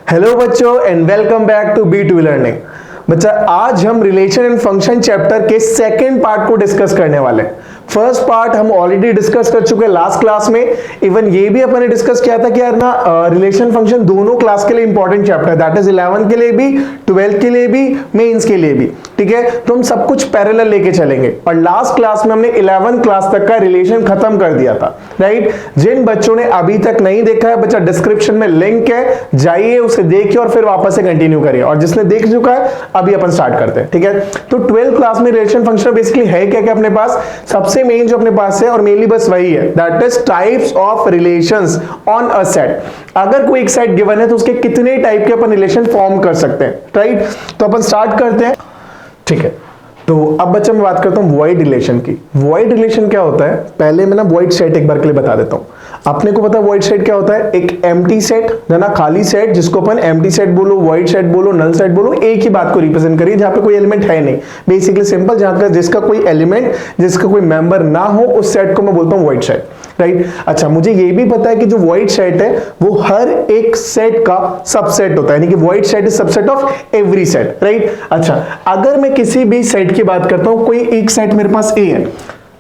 Hello बच्चों and welcome back to B2B learning. बच्चा आज हम रिलेशन एंड फंक्शन चैप्टर के सेकंड पार्ट को डिस्कस करने वाले हैं। फर्स्ट पार्ट हम ऑलरेडी डिस्कस कर चुके हैं लास्ट क्लास में। इवन ये भी अपन ने डिस्कस किया था कि यार ना रिलेशन फंक्शन दोनों क्लास के लिए इंपॉर्टेंट चैप्टर है, दैट इज 11 के लिए भी, 12 के लिए भी, मेंस के लिए भी। ठीक है, तो हम सब कुछ पैरेलल लेके चलेंगे। और लास्ट क्लास में हमने 11 क्लास तक का रिलेशन खत्म कर दिया था, राइट। जिन बच्चों ने अभी तक नहीं देखा है बच्चा, डिस्क्रिप्शन में लिंक है, जाइए उसे देखिए और फिर वापस से कंटिन्यू करिए। और जिसने देख चुका है अभी अपन स्टार्ट करते हैं। ठीक है, तो 12 क्लास में रिलेशन फंक्शन बेसिकली है क्या क्या अपने पास, सबसे मेन जो अपने पास है और मेनली बस वही है, that is types of relations on a set. अगर कोई एक सेट गिवन है तो उसके कितने टाइप के अपन रिलेशन फॉर्म कर सकते हैं, राइट। तो अपन स्टार्ट करते हैं। ठीक है, तो अब बच्चा मैं बात करता हूं वॉइड रिलेशन की। वॉइड रिलेशन क्या होता है, पहले मैं ना वॉइड सेट एक बार के लिए बता देता हूं। आपने को पता है वॉइड सेट क्या होता है, एक एम्प्टी सेट है ना, खाली सेट, जिसको अपन एम्प्टी सेट बोलो, वॉइड सेट बोलो, नल सेट बोलो, एक ही बात को रिप्रेजेंट करिए जहां पे कोई एलिमेंट है नहीं। बेसिकली सिंपल, जहां का जिसका कोई एलिमेंट, जिसका कोई मेंबर ना हो, उस सेट को मैं बोलता हूं वॉइड सेट, राइट। अच्छा, मुझे ये भी पता है कि जो वॉइड सेट है वो हर एक सेट का सबसेट होता है, यानी कि void set is subset of every set, right. अच्छा, अगर मैं किसी भी सेट की बात करता हूं, कोई एक सेट मेरे पास ए है,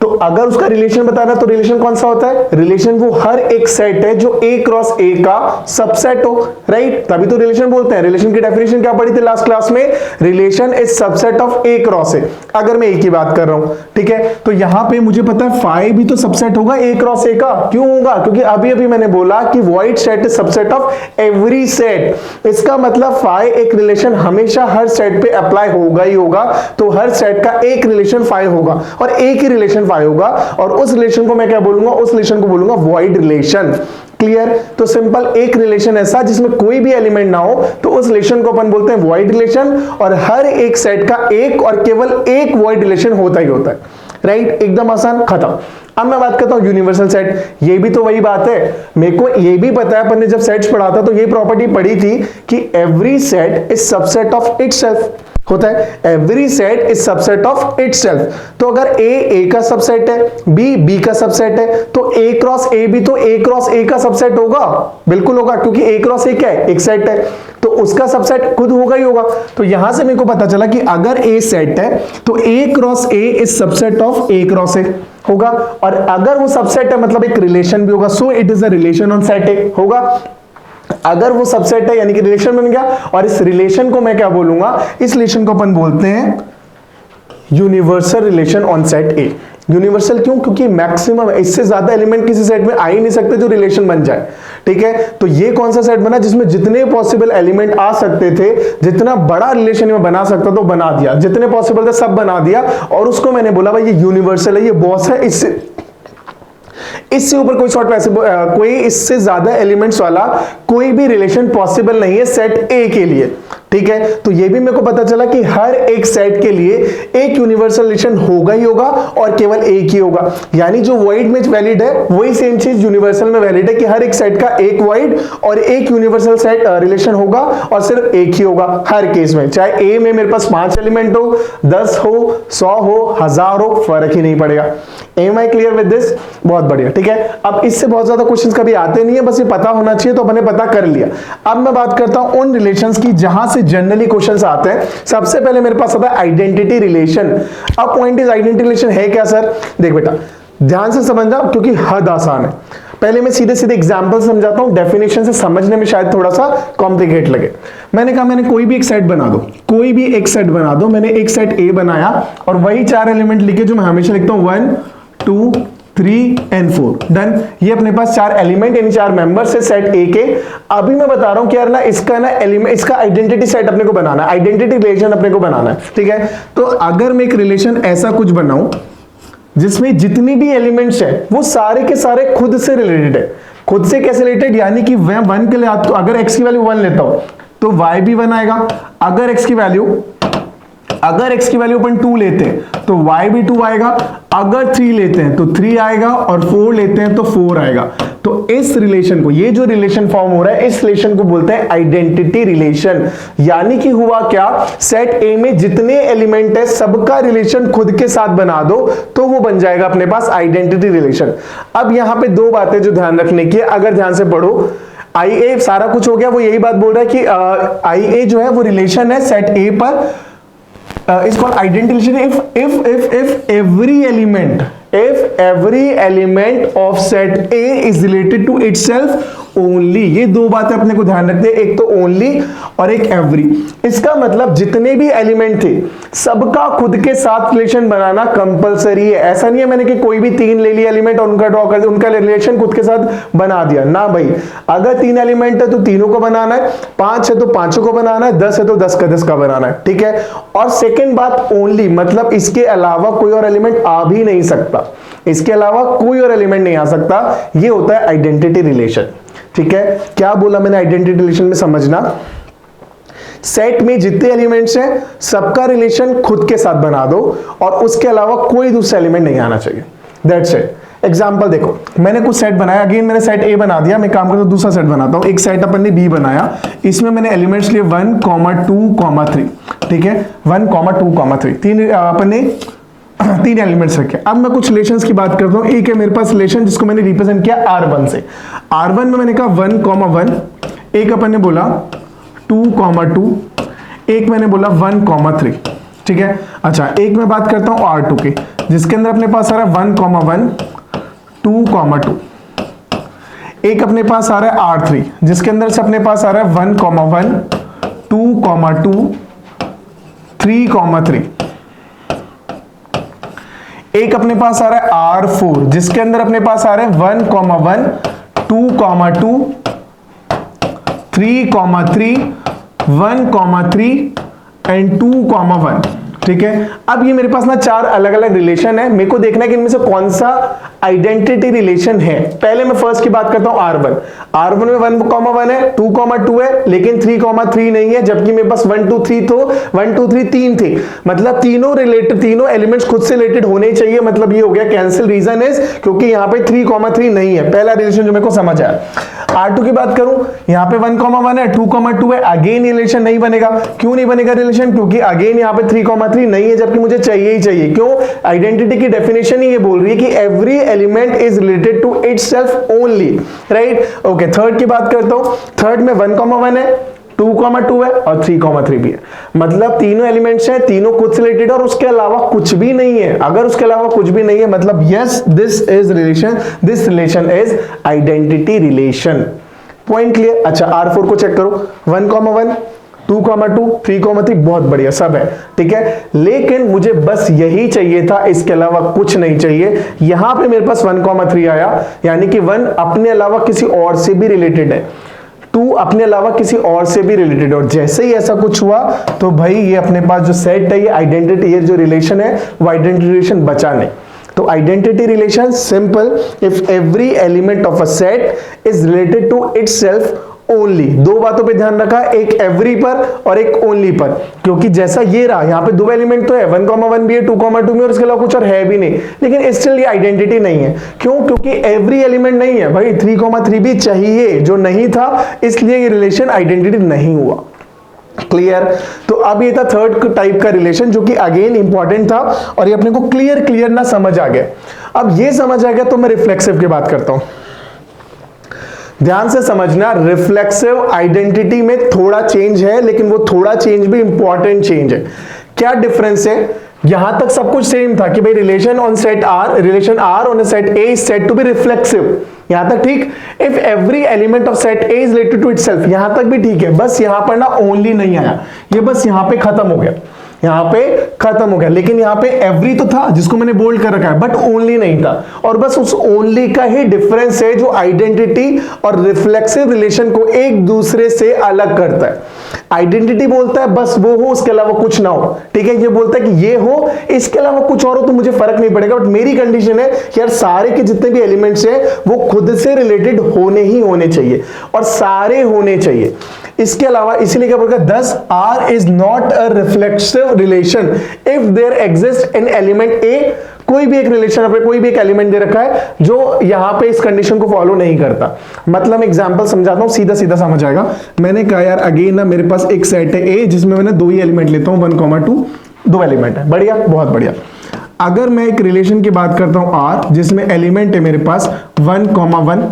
तो अगर उसका रिलेशन बताना तो रिलेशन कौन सा होता है, रिलेशन वो हर एक सेट है जो ए क्रॉस ए का सबसेट हो, राइट। तभी तो रिलेशन बोलते हैं। रिलेशन की डेफिनेशन क्या पढ़ी थी लास्ट क्लास में, relation is subset of A cross ए। अगर मैं ए की बात कर रहा हूं, ठीक है, तो यहां पे मुझे पता है फाई भी तो सबसेट होगा ए क्रॉस ए का। क्यों होगा, क्योंकि अभी अभी मैंने बोला कि void set is subset of every set. इसका मतलब फाई एक रिलेशन हमेशा हर सेट पे अप्लाई होगा ही होगा, तो हर सेट का एक रिलेशन फाई होगा और एक ही रिलेशन फाई होगा, और उस रिलेशन को मैं क्या बोलूंगा, उस रिलेशन को बोलूंगा वॉइड रिलेशन। क्लियर। तो सिंपल, एक रिलेशन ऐसा जिसमें कोई भी एलिमेंट ना हो तो उस रिलेशन को अपन बोलते हैं वॉइड रिलेशन, और हर एक सेट का एक और केवल एक वॉइड रिलेशन होता ही होता है, राइट। एकदम आसान, खत्म। अब मैं बात करता हूं यूनिवर्सल सेट। ये भी तो वही बात है, मेरे को ये भी पता है, अपन ने जब सेट्स पढ़ा था तो ये प्रॉपर्टी पढ़ी थी कि every set is subset of itself होता है। Every set is subset of itself. तो अगर ए का सबसेट है, बी का सबसेट है, तो ए क्रॉस ए भी तो ए क्रॉस ए का सबसेट होगा, बिल्कुल होगा, क्योंकि ए क्रॉस ए क्या है, एक सेट है, तो उसका सबसेट खुद होगा ही होगा। तो यहां से मेरे को पता चला कि अगर ए सेट है तो A cross A is subset of A cross A होगा, और अगर वो सबसेट है मतलब एक रिलेशन भी होगा, so it is a relation on set ए होगा। अगर वो सबसेट है यानी कि रिलेशन बन गया, और इस रिलेशन को मैं क्या बोलूंगा, इस रिलेशन को अपन बोलते हैं universal relation on set A. Universal क्यों, क्योंकि मैक्सिमम, इससे ज्यादा एलिमेंट किसी सेट में आ ही नहीं सकते जो रिलेशन बन जाए। ठीक है, तो ये कौन सा सेट बना जिसमें जितने पॉसिबल एलिमेंट आ सकते थे, जितना बड़ा रिलेशन में बना सकता तो बना दिया, जितने पॉसिबल थे सब बना दिया, और उसको मैंने बोला भाई ये यूनिवर्सल है, ये बॉस है, इससे ऊपर कोई सॉर्ट कोई इससे ज्यादा एलिमेंट्स वाला कोई भी रिलेशन पॉसिबल नहीं है सेट ए के लिए। ठीक है, तो ये भी मेरे को पता चला कि हर एक सेट के लिए एक यूनिवर्सल रिलेशन होगा ही होगा और केवल एक ही होगा। यानी जो वॉइड में वैलिड है वही सेम चीज यूनिवर्सल में वैलिड है कि हर एक सेट का एक वॉइड और एक यूनिवर्सल सेट रिलेशन होगा, और सिर्फ एक ही होगा हर केस में। चाहे ए में मेरे पास 5 एलिमेंट हो, 10 हो, 100 हो, 1000 हो, फर्क ही नहीं पड़ेगा। Am I clear with this? बहुत बढ़िया। ठीक है, अब इससे बहुत ज्यादा क्वेश्चंस कभी आते नहीं है, बस ये पता होना चाहिए, तो अपने पता कर लिया। अब मैं बात करता हूं उन रिलेशंस की जहां से जनरली क्वेश्चंस आते हैं। सबसे पहले मेरे पास आता है आइडेंटिटी रिलेशन। अब पॉइंट इज आइडेंटिटी रिलेशन है क्या सर? देख बेटा, ध्यान से समझना क्योंकि हद आसान है। पहले मैं सीधे सीधे एग्जांपल समझाता हूं, डेफिनेशन से समझने में शायद थोड़ा सा कॉम्प्लिकेट लगे। मैंने कहा मैंने कोई भी एक सेट बना दो, कोई भी एक सेट बना दो। मैंने एक सेट ए बनाया और वही 4 एलिमेंट लिखे जो मैं हमेशा लिखता हूं, 1 2 3 and 4। डन। ये अपने पास 4 एलिमेंट यानी 4 मेंबर्स है सेट ए के। अभी मैं बता रहा हूं कि यार ना इसका ना एलिमेंट, इसका आइडेंटिटी सेट अपने को बनाना है, आइडेंटिटी रिलेशन अपने को बनाना है। ठीक है, तो अगर मैं एक रिलेशन ऐसा कुछ बनाऊं जिसमें जितनी भी एलिमेंट्स है वो सारे के सारे खुद से रिलेटेड है। खुद से कैसे रिलेटेड, यानी कि मैं 1 के लिए अगर x की वैल्यू 1 लेता हूं तो y भी 1 आएगा। अगर x की वैल्यू अपन 2 लेते हैं तो y भी 2 आएगा। अगर 3 लेते हैं तो 3 आएगा, और 4 लेते हैं तो 4 आएगा। तो इस रिलेशन को, ये जो रिलेशन फॉर्म हो रहा है, इस रिलेशन को बोलते हैं आइडेंटिटी रिलेशन। यानी कि हुआ क्या, सेट ए में जितने एलिमेंट है सबका रिलेशन खुद के साथ बना दो तो वो बन जाएगा अपने पास आइडेंटिटी रिलेशन। अब यहां पे 2 बातें जो ध्यान रखने की है, अगर ध्यान से पढ़ो, आई ए सारा कुछ हो गया, वो यही बात बोल रहा है कि आई ए जो है वो रिलेशन है सेट ए पर, is called identity relation if every element of set A is related to itself only। ये दो बातें अपने को ध्यान रखते हैं, एक तो ओनली और एक एवरी। इसका मतलब जितने भी एलिमेंट थे सबका खुद के साथ रिलेशन बनाना कंपलसरी है। ऐसा नहीं है मैंने कि कोई भी तीन ले लिया एलिमेंट और उनका ड्रॉ कर दिया, उनका रिलेशन खुद के साथ बना दिया ना भाई। अगर तीन एलिमेंट है तो तीनों को बनाना है, पांच है तो पांचों को बनाना है, 10 है तो 10 का बनाना है, ठीक है। और सेकेंड बात ओनली, मतलब इसके अलावा कोई और एलिमेंट आ भी नहीं सकता, इसके अलावा कोई और एलिमेंट नहीं आ सकता। ये होता है आइडेंटिटी रिलेशन, ठीक है। क्या बोला मैंने आइडेंटिटी रिलेशन में, समझना सेट में जितने एलिमेंट्स हैं सबका रिलेशन खुद के साथ बना दो और उसके अलावा कोई दूसरा एलिमेंट नहीं आना चाहिए, दैट्स इट। एग्जांपल देखो, मैंने कुछ सेट बनाया, अगेन मैंने सेट ए बना दिया, मैं काम करता हूं दूसरा सेट बनाता हूं। एक सेट अपन ने बी बनाया, इसमें मैंने एलिमेंट्स लिए 1, 2, 3, ठीक है। 1, 2, 3 तीन अपन ने तीन एलिमेंट्स रखे। अब मैं कुछ रिलेशंस की बात करता हूं। एक है मेरे पास रिलेशन जिसको मैंने रिप्रेजेंट किया R1 से। R1 में मैंने कहा 1, 1, एक अपन ने बोला 2, 2, एक मैंने बोला 1, 3, ठीक है। अच्छा, एक मैं बात करता हूं R2 की, जिसके अंदर अपने पास आ रहा है 1, 1, 2, 2, एक अपने पास आ रहा है R3 जिसके अंदर से अपने पास आ रहा है 1, 1, 2, 2, 3, 3, एक अपने पास आ रहा है R4 जिसके अंदर अपने पास आ रहे हैं 1, 1, 2, 2, 3, 3, 1, 3 एंड 2, 1, ठीक है। अब ये मेरे पास ना चार अलग अलग रिलेशन है, मेरे को देखना है कि इनमें से कौन सा आइडेंटिटी रिलेशन है। पहले मैं फर्स्ट की बात करता हूं R1। R1 में 1, 1 है, 2, 2 है, लेकिन 3, 3 नहीं है, जबकि मेरे पास 1, 2, 3 तो 1, 2, 3 तीन थे, मतलब तीनों रिलेटेड, तीनों एलिमेंट्स खुद से रिलेटेड होने चाहिए, मतलब ये हो गया कैंसिल। रीजन इज क्योंकि यहाँ पे 3, 3 नहीं है, पहला रिलेशन जो मेरे को समझ आया। R2 की बात करूं, यहाँ पे 1, 1 है, 2, 2 है, अगेन ये रिलेशन नहीं बनेगा। क्यों नहीं बनेगा रिलेशन? क्योंकि अगेन यहाँ पे 3, 3 नहीं है, जबकि मुझे चाहिए ही चाहिए। क्यों? आइडेंटिटी की डेफिनेशन ही ये बोल रही है कि every element is related to itself only, right. Okay, third की बात करता हूं। थर्ड में 1, 1 है, 2, 2 है और 3, 3 भी है, मतलब तीनों एलिमेंट्स हैं, तीनों खुद से रिलेटेड और उसके अलावा कुछ भी नहीं है। अगर उसके अलावा कुछ भी नहीं है मतलब yes this is relation, this relation is identity relation. Point clear? अच्छा, R4 को चेक करो, 1, 1, 2, 2, 3, 3, बहुत बढ़िया, सब है, ठीक है। लेकिन मुझे बस यही चाहिए था, इसके अलावा कुछ नहीं चाहिए। यहां पे मेरे पास 1, 3 आया, यानी कि 1 अपने अलावा किसी और से भी रिलेटेड है, 2 अपने अलावा किसी और से भी रिलेटेड। और जैसे ही ऐसा कुछ हुआ तो भाई ये अपने पास जो सेट है, ये आइडेंटिटी, ये जो रिलेशन है वो आइडेंटिटी रिलेशन बचा नहीं। तो identity relation simple, if every element of a set is related to itself only. दो बातों पे ध्यान रखा, एक एवरी पर और एक ओनली पर, क्योंकि जैसा ये रहा, यहाँ पे दो एलिमेंट तो है, 1, 1 भी है, 2, 2 में, और इसके अलावा कुछ और है भी नहीं, लेकिन स्टिल ये आइडेंटिटी नहीं है। क्यों? क्योंकि एवरी एलिमेंट नहीं है भाई, 3, 3 भी चाहिए जो नहीं था, इसलिए ये रिलेशन आइडेंटिटी नहीं हुआ। क्लियर? तो अब ये था थर्ड टाइप का रिलेशन जो कि अगेन इंपॉर्टेंट था और ये अपने को क्लियर ना समझ आ गया। अब ये समझ आ गया तो मैं रिफ्लेक्सिव की बात करता हूं। ध्यान से समझना, रिफ्लेक्सिव आइडेंटिटी में थोड़ा चेंज है, लेकिन वो थोड़ा चेंज भी इंपॉर्टेंट चेंज है। क्या डिफरेंस है? यहां तक सब कुछ सेम था कि भाई relation on set R, relation R on set A is said to be reflexive, यहां तक ठीक। If every element of set A is related to itself, यहां तक भी ठीक है, बस यहां पर ना ओनली नहीं आया, ये बस यहां पे खत्म हो गया, यहां पे खत्म हो गया। लेकिन यहां पे एवरी तो था जिसको मैंने बोल्ड कर रखा है, बट ओनली नहीं था, और बस उस ओनली का ही डिफरेंस है जो आइडेंटिटी और रिफ्लेक्सिव रिलेशन को एक दूसरे से अलग करता है। आइडेंटिटी बोलता है बस वो हो, उसके अलावा कुछ ना हो, ठीक है। ये बोलता है कि ये हो, इसके अलावा कुछ और हो तो मुझे फर्क नहीं पड़ेगा, बट मेरी कंडीशन है कि यार सारे के जितने भी एलिमेंट्स हैं वो खुद से रिलेटेड होने ही होने चाहिए और सारे होने चाहिए। इसके अलावा इसीलिए क्या बोलता है, thus R is not a reflexive relation if there exists an element A। कोई भी एक रिलेशन अपने कोई भी एक एलिमेंट दे रखा है जो यहां पे इस कंडीशन को फॉलो नहीं करता। मतलब एग्जांपल समझाता हूं, सीधा सीधा समझ आएगा। मैंने कहा यार अगेन ना मेरे पास एक सेट है A जिसमें मैंने दो ही एलिमेंट लेता हूं, 1, 2, दो एलिमेंट है, बढ़िया, बहुत बढ़िया। अगर मैं एक रिलेशन की बात करता हूं R जिसमें एलिमेंट है मेरे पास 1, 1,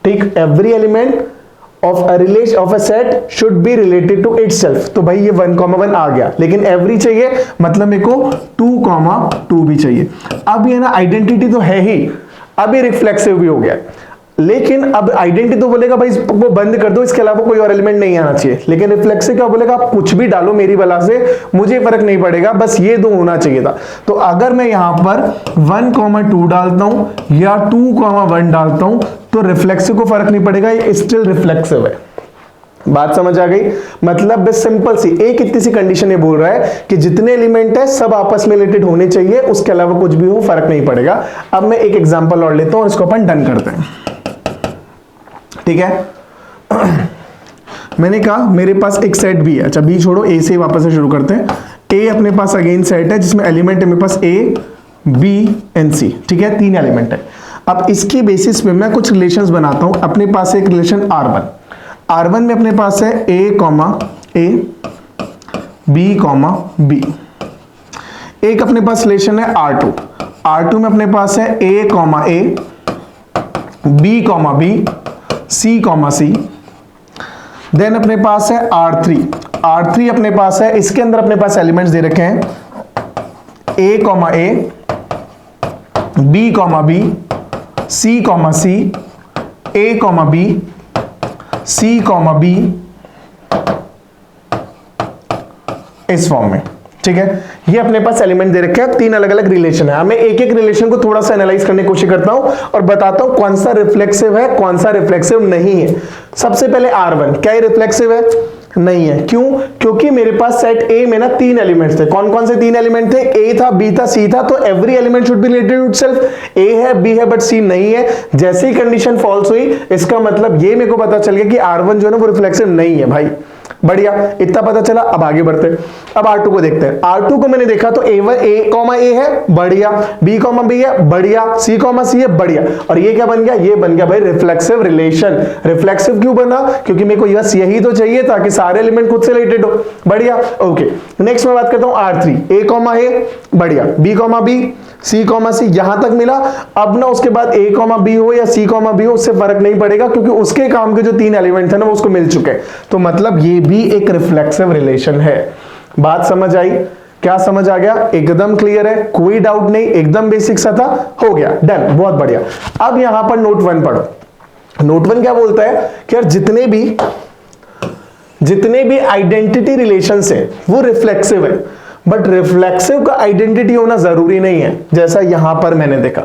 ठीक, every element of a relation of a set should be related to itself. तो भाई ये 1,1 आ गया, लेकिन एवरी चाहिए, मतलब मेरे को 2,2 भी चाहिए। अब ये ना आइडेंटिटी तो है ही, अब ये रिफ्लेक्सिव भी हो गया, लेकिन अब आइडेंटिटी तो बोलेगा भाई वो बंद कर दो, इसके अलावा कोई और एलिमेंट नहीं आना चाहिए। लेकिन रिफ्लेक्सिव क्या बोलेगा, आप कुछ भी डालो मेरी बला से, मुझे फर्क नहीं पड़ेगा, बस ये दो होना चाहिए था। तो अगर मैं यहां पर 1,2 डालता हूं या 2,1 डालता हूं तो रिफ्लेक्सिव को फर्क नहीं पड़ेगा, ये स्टिल रिफ्लेक्सिव है। बात समझ आ गई? मतलब बस सिंपल सी एक इतनी सी कंडीशन ये बोल रहा है कि जितने एलिमेंट है सब आपस में रिलेटेड होने चाहिए, उसके अलावा कुछ भी हो फर्क नहीं पड़ेगा। अब मैं एक एग्जांपल और लेता हूं और इसको अपन डन करते हैं, ठीक है। मैंने कहा मेरे पास एक सेट भी है, अच्छा बी छोड़ो, ए से वापस से शुरू करते हैं। ए अपने पास अगेन सेट है जिसमें एलिमेंट है मेरे पास ए बी एंड सी, ठीक है, 3 एलिमेंट है। अब इसके बेसिस पे मैं कुछ रिलेशंस बनाता हूं। अपने पास एक रिलेशन R1 में अपने पास है A comma A B comma B. एक अपने पास रिलेशन है R2 में अपने पास है A comma A B comma B C comma C. Then अपने पास है R3 अपने पास है, इसके अंदर अपने पास एलिमेंट्स दे रखे हैं A comma A B comma B C comma C A comma B C comma B, इस फॉर्म में, ठीक है। ये अपने पास एलिमेंट दे रखे हैं, 3 अलग अलग रिलेशन है। मैं एक एक रिलेशन को थोड़ा सा एनालाइज करने की कोशिश करता हूं और बताता हूं कौन सा रिफ्लेक्सिव है कौन सा रिफ्लेक्सिव नहीं है। सबसे पहले R1, क्या ये रिफ्लेक्सिव है? नहीं है। क्यों? क्योंकि मेरे पास सेट ए में ना 3 एलिमेंट्स थे। कौन कौन से 3 एलिमेंट थे? ए था, बी था, सी था। तो every element should be related to itself. A है, बी है, बट सी नहीं है। जैसे ही कंडीशन फॉल्स हुई, इसका मतलब ये मेरे को पता चल गया कि R1 जो है ना वो रिफ्लेक्सिव नहीं है भाई। बढ़िया, इतना पता चला। अब आगे बढ़ते हैं, अब R2 को देखते हैं। R2 को मैंने देखा तो ए कॉमा ए है, बढ़िया, बी कॉमा बी है, बढ़िया, सी कॉमा सी है, बढ़िया। और ये क्या बन गया? ये बन गया भाई रिफ्लेक्सिव रिलेशन। रिफ्लेक्सिव क्यों बना? क्योंकि मेरे को बस यही तो चाहिए था कि सारे एलिमेंट खुद से रिलेटेड हो। बढ़िया, ओके। नेक्स्ट मैं बात करता हूं R3, ए कॉमा ए, बढ़िया, B comma B C comma C, यहां तक मिला। अब ना उसके बाद ए कॉमा बी हो या सी कॉमा बी हो, उससे फर्क नहीं पड़ेगा, क्योंकि उसके काम के जो 3 एलिमेंट थे ना वो उसको मिल चुके। तो मतलब ये भी एक रिफ्लेक्सिव रिलेशन है। बात समझ आई? क्या समझ आ गया? एकदम क्लियर है, कोई डाउट नहीं, एकदम बेसिक सा था, हो गया, डन, बहुत बढ़िया। अब यहां पर नोट 1 पढ़ो। नोट 1 क्या बोलता है कि यार जितने भी आइडेंटिटी रिलेशंस है वो रिफ्लेक्सिव है, बट रिफ्लेक्सिव का आइडेंटिटी होना जरूरी नहीं है। जैसा यहां पर मैंने देखा,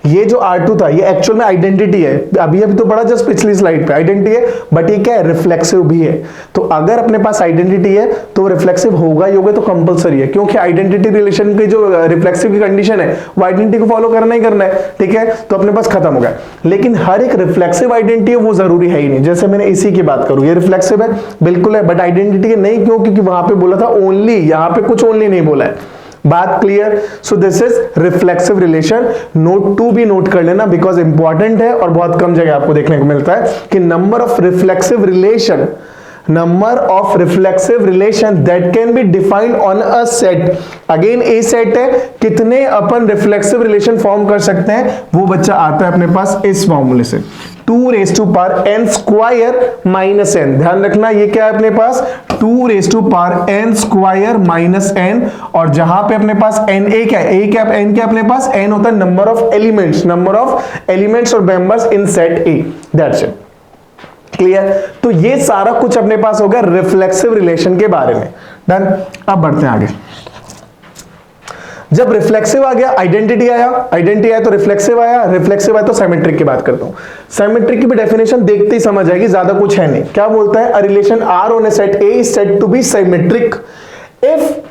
ये जो R2 था ये एक्चुअल में आइडेंटिटी है। अभी तो पढ़ा जस्ट पिछली स्लाइड पे, आइडेंटिटी है, बट ये क्या है? रिफ्लेक्सिव भी है। तो अगर अपने पास आइडेंटिटी है तो रिफ्लेक्सिव होगा ही होगा, तो कंपलसरी है, क्योंकि आइडेंटिटी रिलेशन की जो रिफ्लेक्सिव की कंडीशन है वो आइडेंटिटी को फॉलो करना ही करना है, ठीक है। तो अपने पास खत्म हो गया। लेकिन हर एक रिफ्लेक्सिव आइडेंटिटी है वो जरूरी है ही नहीं। जैसे मैंने इसी की बात करूं, ये रिफ्लेक्सिव है, बिल्कुल है, बट आइडेंटिटी नहीं। क्यों? क्योंकि वहां पे बोला था ओनली, यहां पे कुछ ओनली नहीं बोला है। बात clear? So this is reflexive relation. Note 2 भी नोट कर लेना, बिकॉज इंपॉर्टेंट है और बहुत कम जगह आपको देखने को मिलता है कि number of reflexive relation that can be defined on a set. Again A set है, कितने अपन रिफ्लेक्सिव रिलेशन फॉर्म कर सकते हैं वो बच्चा आता है अपने पास इस फॉर्मूले से, 2 raised to power n square minus n। ध्यान रखना ये क्या है अपने पास? 2 raised to power n square minus n। और जहां पे अपने पास n a क्या है? a क्या n क्या अपने पास? n होता है नंबर ऑफ एलिमेंट्स और members in set A। That's it, clear? तो ये सारा कुछ अपने पास हो गया रिफ्लेक्सिव रिलेशन के बारे में। डन। अब बढ़ते हैं आगे। जब रिफ्लेक्सिव आ गया, आइडेंटिटी आया तो रिफ्लेक्सिव आया तो सिमेट्रिक की बात करता हूं। सिमेट्रिक की भी डेफिनेशन देखते ही समझ आएगी, ज्यादा कुछ है नहीं। क्या बोलता है? A relation R on a set A is said to be symmetric if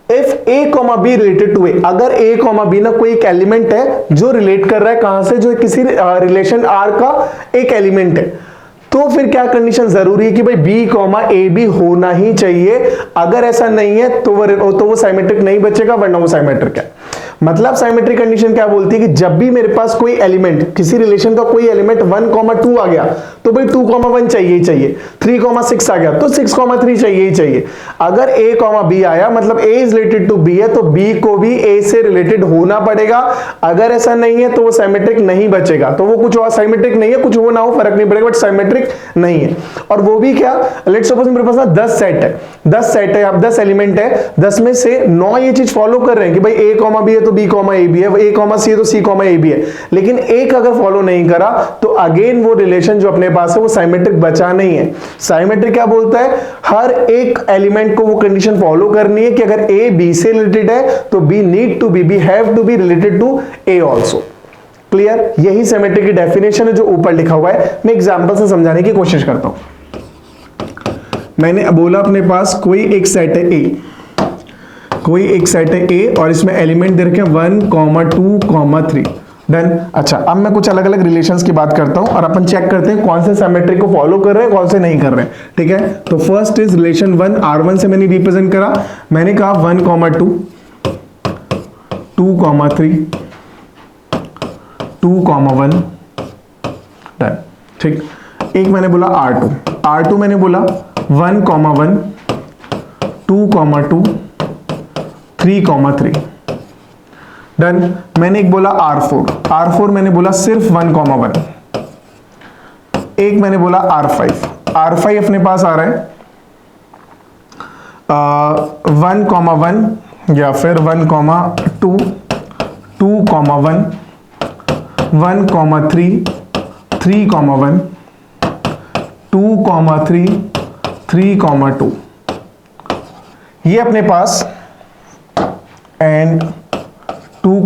A, B related to A। अगर A, B ना कोई एक एलिमेंट है जो रिलेट कर रहा है कहां से? जो किसी रिलेशन R का एक एलिमेंट है, तो फिर क्या कंडीशन जरूरी है कि भाई B, A भी होना ही चाहिए। अगर ऐसा नहीं है तो वो सिमेट्रिक नहीं बचेगा, वरना वो सिमेट्रिक है। मतलब साइमेट्रिक कंडीशन क्या बोलती है कि जब भी मेरे पास कोई एलिमेंट, किसी रिलेशन का कोई एलिमेंट 1,2 आ गया तो भाई 2,1 चाहिए ही चाहिए, 3,6 आ गया तो 6,3 चाहिए ही चाहिए। अगर a, b आया मतलब a is related to b है तो b को भी a से रिलेटेड होना पड़ेगा। अगर ऐसा नहीं है तो वो साइमेट्रिक नहीं बचेगा, तो वो कुछ और साइमेट्रिक नहीं है, कुछ हो ना हो फर्क नहीं पड़ेगा, बट साइमेट्रिक नहीं है। और वो भी क्या, लेट्स सपोज मेरे पास ना 10 सेट है, 10 सेट है, अब 10 एलिमेंट है, 10 में से 9 ये चीज फॉलो कर रहे हैं कि भाई a, b है तो b, a भी है, a, c है तो c, a भी है, लेकिन एक अगर फॉलो नहीं करा तो अगेन वो रिलेशन जो अपने पास है वो साइमेट्रिक बचा नहीं है। साइमेट्रिक क्या बोलता है, हर एक एलिमेंट को वो कंडीशन फॉलो करनी है कि अगर a b से रिलेटेड है तो b need to be have to be related to a also. Clear, यही सिमेट्री की डेफिनेशन है जो ऊपर लिखा हुआ है। मैं एग्जांपल से समझाने की कोशिश करता हूं। मैंने बोला अपने पास कोई एक सेट है a, कोई एक सेट है a और इसमें एलिमेंट दे रखे हैं 1, 2, 3। देन अच्छा, अब मैं कुछ अलग अलग रिलेशंस की बात करता हूं और अपन चेक करते हैं कौन से सिमेट्री को फॉलो कर रहे हैं कौन से नहीं कर रहे हैं। ठीक है, तो फर्स्ट इज रिलेशन 1, R1 से मैंने रिप्रेजेंट करा, मैंने कहा 1, 2, 2, 3, 2, 1। डन। ठीक, एक मैंने बोला R2 मैंने बोला 1, 1, 2, 2, 3, 3। डन। मैंने एक बोला R4 मैंने बोला सिर्फ 1, 1। एक मैंने बोला R5 अपने पास आ रहा है 1, 1 या फिर 1, 2, 2, 1, 1, 3, 3, 1, 2, 3, 3, 2। ये अपने पास एंड 2,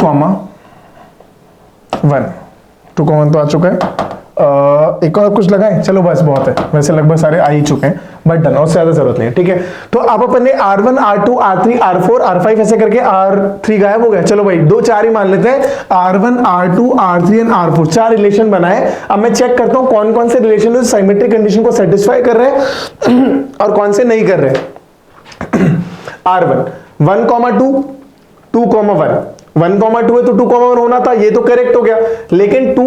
1 तो आ चुका है। एक और कुछ लगाएं, चलो बस बहुत है, वैसे लगभग सारे आ ही चुके हैं, बट डन, और ज्यादा जरूरत नहीं है। ठीक है, तो अब अपन ने R1, R2, R3, R4, R5 ऐसे करके R3 गायब हो गया। चलो भाई 2, 4 ही मान लेते हैं, R1, R2, R3 and R4 4 relation बनाए। अब मैं चेक करता हूं कौन कौन से रिलेशन सिमेट्रिक कंडीशन को सेटिस्फाई कर रहे हैं और कौन से नहीं कर रहे। R1 1, 2, 2, 1, 1, 2 है तो 2, 1 होना था, ये तो करेक्ट हो गया। लेकिन 2,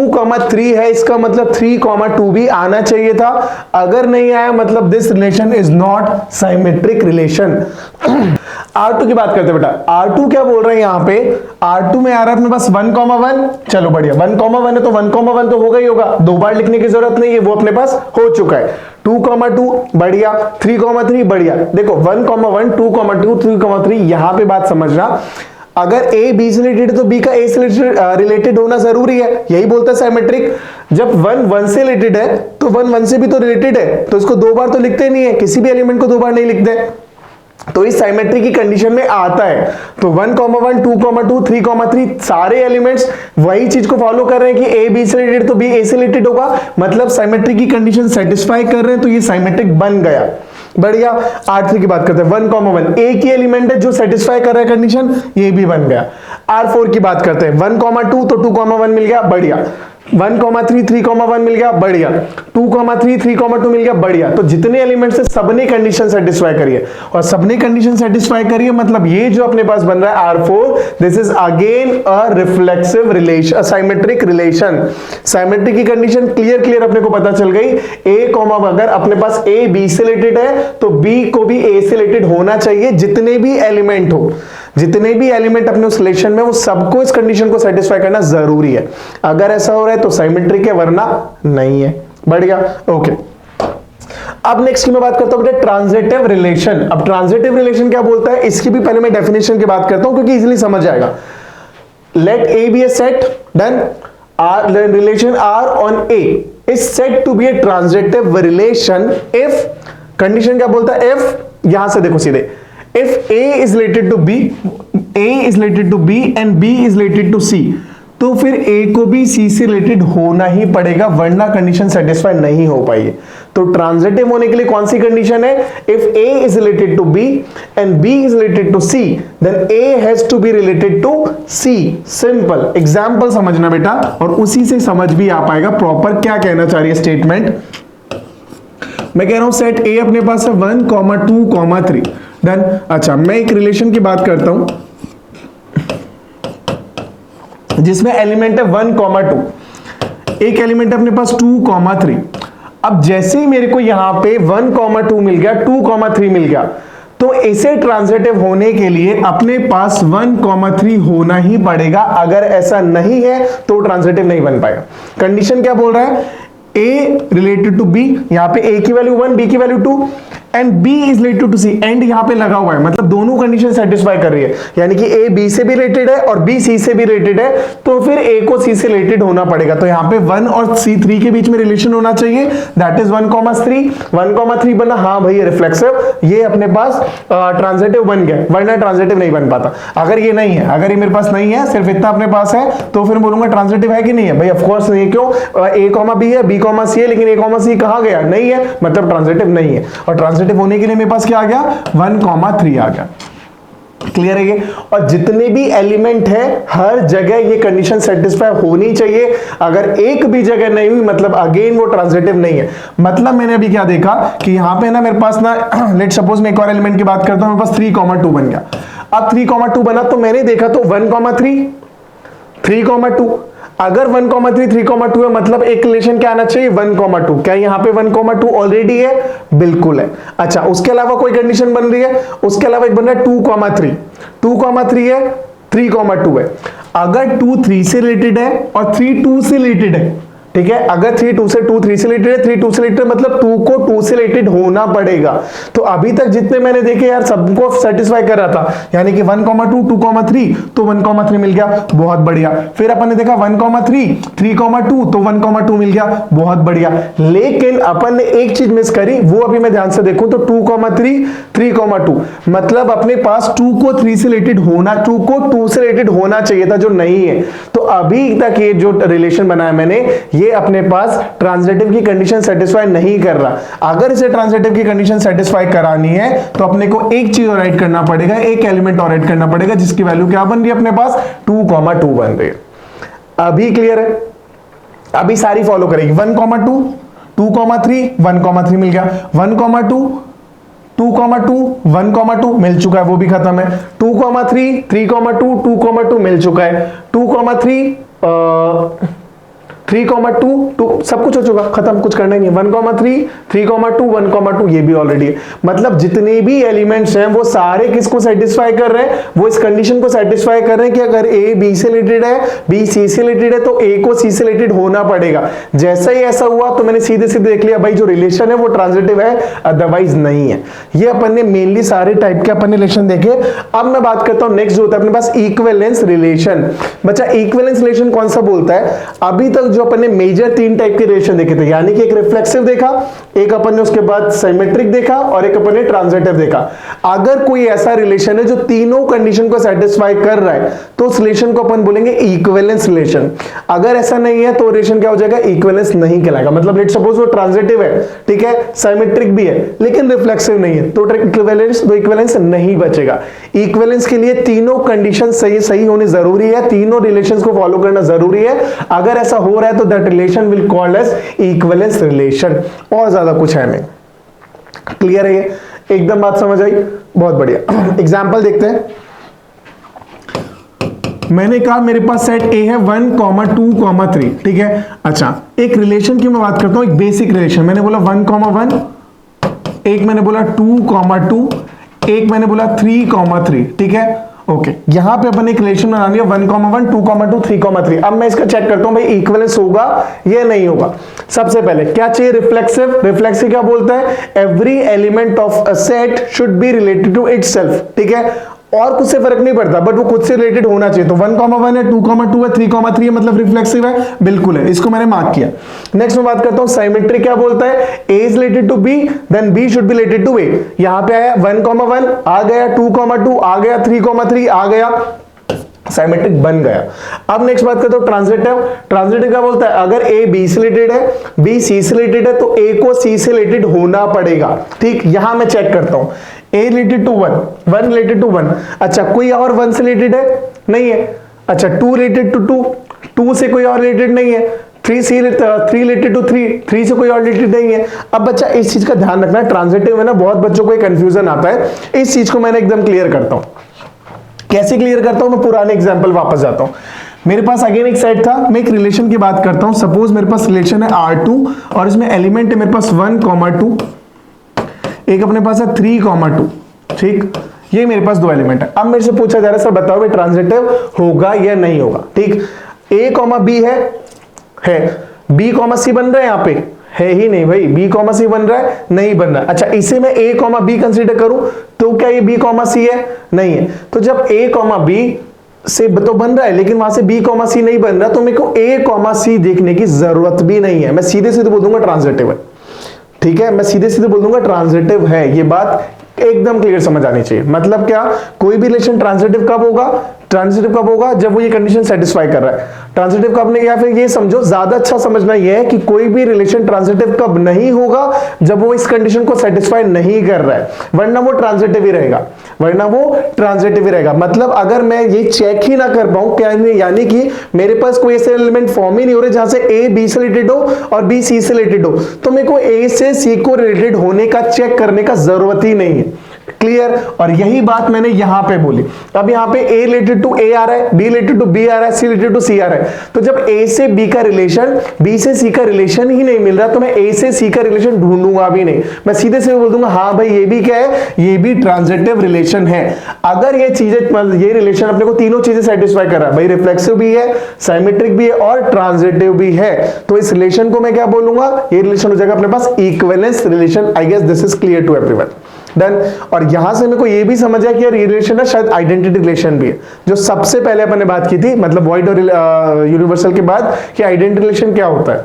3 है, इसका मतलब 3, 2 भी आना चाहिए था। अगर नहीं आया मतलब this relation is not symmetric relation. R2 की बात करते हैं बेटा। R2 क्या बोल रहे हैं यहाँ पे, R2 में आ रहा है अपने पास 1, 1। चलो बढ़िया, 1, 1 है तो 1, 1 तो होगा ही होगा, 2 बार लिखने की जरूरत नहीं है, वो अपने पास हो चुका है। 2, 2 बढ़िया, 3, 3 बढ़िया। देखो 1, 1, 2, 2, 3, 3 यहां पे बात समझना, अगर A B से रिलेटेड है तो B का A से रिलेटेड होना जरूरी है, यही बोलता है साइमेट्रिक। जब 1, 1 से रिलेटेड है तो 1, 1 से भी तो रिलेटेड है, तो इसको 2 बार तो लिखते नहीं है, किसी भी एलिमेंट को 2 बार नहीं लिखते, तो इस साइमेट्री की कंडीशन में आता है। तो 1, 1, 2, 2, 3, 3 सारे एलिमेंट्स वही चीज को फॉलो कर रहे हैं कि A B से रिलेटेड तो B A से रिलेटेड होगा, मतलब साइमेट्री की कंडीशन सेटिस्फाई कर रहे हैं, तो ये साइमेट्रिक बन गया। बढ़िया। R3 की बात करते हैं, 1, 1 एक ही एलिमेंट है जो सेटिस्फाई कर रहा है कंडीशन, ये भी बन गया। R4 की बात करते हैं, 1, 2 तो 2, 1 मिल गया, बढ़िया। 1, 3, 3, 1 मिल गया, बढ़िया। 2, 3, 3, 2 मिल गया, बढ़िया। तो जितने एलिमेंट्स है सबने कंडीशन सेटिस्फाई करी है, और सबने कंडीशन सेटिस्फाई करी है मतलब ये जो अपने पास बन रहा है R4, this is again a reflexive relation, symmetric relation. Symmetric की कंडीशन क्लियर अपने को पता चल गई। अगर अपने पास A B से रिलेटेड है तो B को भी A से रिलेटेड होना चाहिए, जितने भी एलिमेंट हो, जितने भी एलिमेंट अपने उस रिलेशन में, वो सबको इस कंडीशन को सेटिस्फाई करना जरूरी है। अगर ऐसा हो रहा है तो साइमेट्रिक है, वरना नहीं है। बढ़िया, ओके। अब नेक्स्ट की मैं बात करता हूं बेटा ट्रांजिटिव रिलेशन। अब ट्रांजिटिव रिलेशन क्या बोलता है, इसकी भी पहले मैं डेफिनेशन की बात करता हूं क्योंकि इजीली समझ जाएगा। Let A be a set, done, relation R on A is said to be a transitive relation if, condition क्या बोलता है, if, यहां से देखो सीधे, if A is related to B, A is related to B and B is related to C, तो फिर A को भी C से रिलेटेड होना ही पड़ेगा, वरना कंडीशन सेटिस्फाई नहीं हो पाएगी। तो ट्रांजिटिव होने के लिए कौन सी कंडीशन है, if A is related to B and B is related to C, then A has to be related to C। Simple example समझना बेटा, और उसी से समझ भी आ पाएगा प्रॉपर क्या कहना चाह रही है स्टेटमेंट। मैं कह रहा हूं सेट A अपने पास है 1, 2, 3, डन। अच्छा, मैं एक रिलेशन की बात करता हूं, जिसमें एलिमेंट है 1, 2, एक एलिमेंट है अपने पास 2, 3। अब जैसे ही मेरे को यहां पे 1, 2 मिल गया, 2, 3 मिल गया, तो इसे ट्रांजिटिव होने के लिए अपने पास 1, 3 होना ही पड़ेगा। अगर ऐसा नहीं है तो ट्रांजिटिव नहीं बन पाएगा। कंडीशन क्या बोल रहा है? A रिलेटेड टू B, यहां पे A की वैल्यू 1, B की value 2 and B is related to C, and यहां पे लगा हुआ है, मतलब दोनों कंडीशन सेटिस्फाई कर रही है, यानी कि A B से भी रिलेटेड है और B C से भी रिलेटेड है, तो फिर A को C से रिलेटेड होना पड़ेगा। तो यहां पे 1 और C 3 के बीच में रिलेशन होना चाहिए, दैट इज 1, 3। 1, 3 बना, हाँ भाई रिफ्लेक्सिव, ये अपने पास ट्रांजिटिव बन गया, वरना ट्रांजिटिव नहीं बन पाता। अगर ये नहीं है, अगर ये मेरे पास नहीं है, सिर्फ इतना अपने पास है, तो फिर बोलूंगा ट्रांजिटिव है कि नहीं है? भाई ऑफ कोर्स नहीं है। क्यों? A, B है, B, C है, लेकिन A, C कहां गया? नहीं है, मतलब ट्रांजिटिव नहीं है। और ट्रांजिटिव होने के लिए मेरे पास क्या आ गया? 1, 3 आ गया। क्लियर है ये? और जितने भी एलिमेंट है हर जगह ये कंडीशन सेटिस्फाई होनी चाहिए। अगर एक भी जगह नहीं हुई, मतलब अगेन वो ट्रांजिटिव नहीं है। मतलब मैंने अभी क्या देखा कि यहां पे ना मेरे पास ना लेट सपोज मैं एक और एलिमेंट की बात करता हूं, मेरे पास 3, 2 बन गया। अब 3, 2 बना तो मैंने देखा तो 1, 3, 3, 2। अगर 1, 3, 3, 2 है, मतलब एक रिलेशन क्या आना चाहिए? 1, 2। क्या यहाँ पे 1, 2 ऑलरेडी है? बिल्कुल है। अच्छा, उसके अलावा कोई कंडीशन बन रही है? उसके अलावा एक बन रहा है 2, 3। 2, 3 है, 3, 2 है। अगर 2 3 से रिलेटेड है और 3 2 से रिलेटेड है, ठीक है, अगर 3 2 से 2 3 से रिलेटेड है, 3 2 से रिलेटेड, मतलब 2 को 2 से रिलेटेड होना पड़ेगा। तो अभी तक जितने मैंने देखे यार सबको सेटिस्फाई कर रहा था, यानी कि 1, 2, 2, 3, तो 1, 3 मिल गया, बहुत बढ़िया। फिर अपन ने देखा 1, 3, 3, 2, तो 1, 2 मिल गया, बहुत बढ़िया। लेकिन अपन ने एक चीज मिस करी, वो अभी मैं ध्यान से देखूं तो 2, 3, 3, 2, मतलब अपने पास 2 को 3 से रिलेटेड होना, 2 को 2 से रिलेटेड होना चाहिए था, जो नहीं है। तो अभी तक ये जो रिलेशन बनाया मैंने, ये अपने पास ट्रांजिटिव की कंडीशन सेटिस्फाई नहीं कर रहा। अगर इसे ट्रांजिटिव की कंडीशन सेटिस्फाई करानी है तो अपने को एक चीज और ऐड करना पड़ेगा, एक एलिमेंट और ऐड करना पड़ेगा, जिसकी वैल्यू क्या बन रही है अपने पास? 2, 2 बन रही है। अभी क्लियर है? अभी सारी फॉलो करेगी। 1, 2, 2, 3, 1, 3 मिल गया। 1, 2, 2, 1, 2 मिल चुका है, वो भी खत्म है। 2, 3, 3, 2, 2 मिल चुका है। 2, 3 3, 2 सब कुछ हो चुका, खत्म, कुछ करना ही नहीं। 1, 3, 3, 2, 1, 2 ये भी ऑलरेडी है। मतलब जितने भी एलिमेंट्स हैं वो सारे किसको सेटिस्फाई कर रहे हैं? वो इस कंडीशन को सेटिस्फाई कर रहे हैं कि अगर A B से रिलेटेड है, B C से रिलेटेड है, तो A को C से रिलेटेड होना पड़ेगा। जैसा ही ऐसा हुआ तो मैंने सीधे सीधे देख लिया भाई जो रिलेशन है वो ट्रांजिटिव है, अदरवाइज नहीं है। ये अपन ने मेनली सारे टाइप के अपन रिलेशन देखे। अब मैं बात करता हूं नेक्स्ट जो होता है अपने पास इक्विवेलेंस रिलेशन। बच्चा इक्विवेलेंस रिलेशन कौन सा बोलता है? अभी तक जो अपन ने मेजर 3 टाइप के रिलेशन देखे थे, यानी कि एक रिफ्लेक्सिव देखा, एक अपन ने उसके बाद सिमेट्रिक देखा और एक अपन ने ट्रांजिटिव देखा। अगर कोई ऐसा रिलेशन है जो तीनों कंडीशन को सेटिस्फाई कर रहा है तो उस रिलेशन को अपन बोलेंगे इक्विवेलेंस रिलेशन। अगर ऐसा नहीं है तो रिलेशन क्या हो जाएगा? इक्विवेलेंस नहीं कहलाएगा। मतलब लेट्स सपोज वो ट्रांजिटिव है, ठीक है, सिमेट्रिक भी है, लेकिन रिफ्लेक्सिव नहीं है, तो इक्विवेलेंस नहीं बचेगा। इक्विवेलेंस के लिए तीनों कंडीशन सही होनी जरूरी है, तीनों रिलेशंस को फॉलो करना जरूरी है। अगर ऐसा हो रहा है तो that relation will called as equivalence relation, और ज्यादा कुछ है नहीं। क्लियर है ये? एकदम बात समझ आई? बहुत बढ़िया। एग्जांपल देखते हैं। मैंने कहा मेरे पास सेट A है 1, 2, 3, ठीक है। अच्छा, एक रिलेशन की मैं बात करता हूं, एक बेसिक रिलेशन। मैंने बोला 1, 1, एक मैंने बोला 2, 2, एक मैंने बोला 3, 3, ठीक है। ओके, यहां पे अपन एक रिलेशन बना लिया 1, 1, 2, 2, 3, 3। अब मैं इसका चेक करता हूं भाई इक्विवेलेंस होगा या नहीं होगा। सबसे पहले क्या चाहिए? रिफ्लेक्सिव। रिफ्लेक्सिव क्या बोलता है? Every element of a set should be related to itself, ठीक है, और कुछ से फर्क नहीं पड़ता, बट वो खुद से रिलेटेड होना चाहिए। तो 1, 1 है, 2, 2 है, 3, 3 है, मतलब रिफ्लेक्सिव है, बिल्कुल है, इसको मैंने मार्क किया। नेक्स्ट मैं बात करता हूं सिमेट्रिक। क्या बोलता है? A is related to B, then B should be related to A। यहां पे आया 1, 1 आ गया, 2, 2 आ गया, 3, 3 आ गया, सिमेट्रिक बन गया। अब नेक्स्ट बात करते हो ट्रांजिटिव। ट्रांजिटिव क्या बोलता है? अगर A B से रिलेटेड है, B C से रिलेटेड है, तो A को C से रिलेटेड होना पड़ेगा, ठीक। यहां मैं चेक करता हूं A related to 1, 1 related to 1। अच्छा, कोई और 1 से रिलेटेड है? नहीं है। अच्छा, 2 रिलेटेड टू 2, 2 से कोई और रिलेटेड नहीं है। 3 रिलेटेड टू 3 से कोई और रिलेटेड नहीं है। अब बच्चा इस चीज का ध्यान रखना, ट्रांजिटिव में ना बहुत बच्चों को कंफ्यूजन आता है, इस चीज को मैंने एकदम क्लियर करता हूं। कैसे क्लियर करता हूं? मैं पुराने एग्जांपल वापस जाता हूं। मेरे पास अगेन एक सेट था, मैं एक रिलेशन की बात करता हूं। सपोज मेरे पास रिलेशन है R2 और इसमें एलिमेंट है मेरे पास 1, 2, एक अपने पास है 3, 2, ठीक। ये मेरे पास दो एलिमेंट है। अब मेरे से पूछा जा रहा है सर बताओ ये ट्रांजिटिव होगा या नहीं होगा, ठीक। A, B है B, C बन रहा है, यहाँ पे है ही नहीं भाई, B, C बन रहा है, नहीं बन रहा। अच्छा इसे मैं A, B कंसीडर करूं तो क्या ये B, C है? नहीं है। तो जब A, B से तो बन रहा है लेकिन वहां से B, C नहीं बन रहा, तो मेरे को A, C देखने की जरूरत भी नहीं है, मैं सीधे सीधे बोल दूंगा ट्रांजिटिव है, ठीक है। मैं सीधे सीधे बोल दूंगा ट्रांजिटिव है। ये बात एकदम क्लियर समझ आनी चाहिए। मतलब क्या, कोई भी रिलेशन ट्रांजिटिव कब होगा? ट्रांजिटिव कब होगा? जब वो ये कंडीशन सेटिस्फाई कर रहा है। ट्रांजिटिव कब नहीं, या फिर ये समझो ज्यादा अच्छा समझना ये है कि कोई भी रिलेशन ट्रांजिटिव कब नहीं होगा? जब वो इस कंडीशन को सेटिस्फाई नहीं कर रहा है, वरना वो ट्रांजिटिव ही रहेगा, वरना वो ट्रांजिटिव ही रहेगा। मतलब अगर मैं ये चेक ही ना कर पाऊं, क्या यानी कि मेरे पास कोई ऐसे एलिमेंट फॉर्म ही नहीं हो रहे जहां से A B से रिलेटेड हो और B C से रिलेटेड हो, तो मेरे को A से C को रिलेटेड होने का चेक करने का जरूरत ही नहीं है। क्लियर? और यही बात मैंने यहां पे बोली। अब यहां पे A रिलेटेड टू A आ रहा है, B रिलेटेड टू B आ रहा है, C रिलेटेड टू C आ रहा है। तो जब A से B का रिलेशन, B से C का रिलेशन ही नहीं मिल रहा, तो मैं A से C का रिलेशन ढूंढूंगा भी नहीं, मैं सीधे से बोल दूंगा हाँ भाई ये भी क्या है, ये भी ट्रांजिटिव रिलेशन है। अगर ये चीजें, ये रिलेशन अपने को तीनों चीजें सेटिस्फाई कर रहा है भाई, रिफ्लेक्सिव भी है, सिमेट्रिक भी है और ट्रांजिटिव भी है, तो इस रिलेशन को मैं क्या बोलूंगा? ये रिलेशन हो जाएगा अपने पास equivalence relation. I guess this is clear to everyone. Done. और यहां से मेरे को ये भी समझ आया कि यार ये रिलेशन है शायद आइडेंटिटी रिलेशन भी है, जो सबसे पहले अपन ने बात की थी, मतलब वॉइड और यूनिवर्सल के बाद, कि आइडेंटिटी रिलेशन क्या होता है?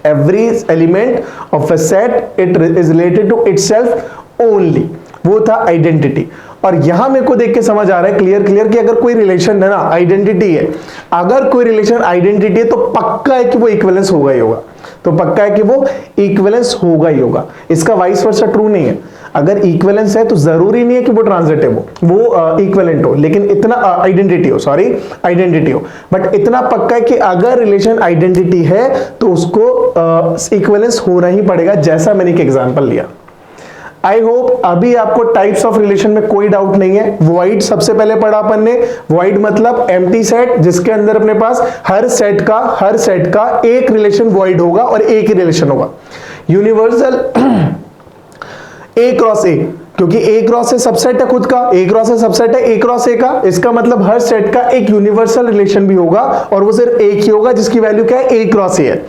Every element of a set it is related to itself only, वो था आइडेंटिटी। और यहां मेरे को देख के समझ आ रहा है क्लियर कि अगर कोई रिलेशन है ना, आइडेंटिटी है, अगर कोई रिलेशन आइडेंटिटी है तो पक्का है कि वो इक्विवेलेंस होगा ही होगा, तो पक्का है कि वो इक्विवेलेंस होगा ही होगा। इसका वाइस वर्सा ट्रू नहीं है। अगर इक्विवेलेंस है तो जरूरी नहीं है कि वो ट्रांजिटिव हो, वो इक्विवेलेंट हो, लेकिन इतना आइडेंटिटी हो, बट इतना पक्का है कि अगर रिलेशन आइडेंटिटी है तो उसको इक्विवेलेंस होना ही पड़ेगा, जैसा मैंने एक एग्जांपल लिया। आई होप अभी आपको टाइप्स ऑफ रिलेशन में कोई डाउट नहीं है। वॉइड सबसे पहले पढ़ा अपन ने, वॉइड मतलब एम्प्टी सेट, जिसके अंदर अपने पास हर सेट का एक रिलेशन वॉइड होगा और एक ही रिलेशन होगा। यूनिवर्सल A क्रॉस A, क्योंकि A क्रॉस A सबसेट है खुद का, A क्रॉस A सबसेट है A क्रॉस A का, इसका मतलब हर सेट का एक यूनिवर्सल रिलेशन भी होगा और वो सिर्फ एक ही होगा, जिसकी वैल्यू क्या है? A क्रॉस A है।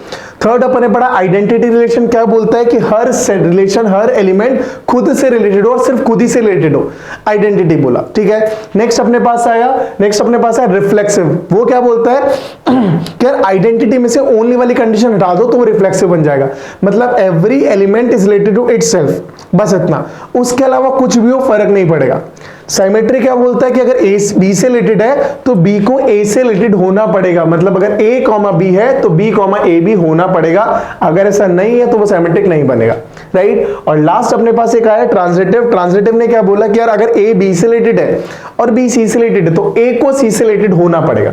थर्ड अपन ने पढ़ा आइडेंटिटी रिलेशन, क्या बोलता है कि हर सेट रिलेशन, हर एलिमेंट खुद से रिलेटेड हो और सिर्फ खुद ही से रिलेटेड हो, आइडेंटिटी बोला, ठीक है। नेक्स्ट अपने पास आया रिफ्लेक्सिव, वो क्या बोलता है कि यार आइडेंटिटी में से ओनली वाली कंडीशन हटा दो तो वो रिफ्लेक्सिव बन जाएगा, मतलब every element is related to itself, बस इतना, उसके अलावा कुछ भी हो फर्क नहीं पड़ेगा। सिमेट्रिक क्या बोलता है कि अगर A B से रिलेटेड है तो B को A से रिलेटेड होना पड़ेगा, मतलब अगर A, B है तो B, A भी होना पड़ेगा, अगर ऐसा नहीं है तो वो सिमेट्रिक नहीं बनेगा, राइट। और लास्ट अपने पास एक आया ट्रांजिटिव ने क्या बोला कि यार अगर A B से रिलेटेड है और B C से रिलेटेड है तो A को C से रिलेटेड होना पड़ेगा,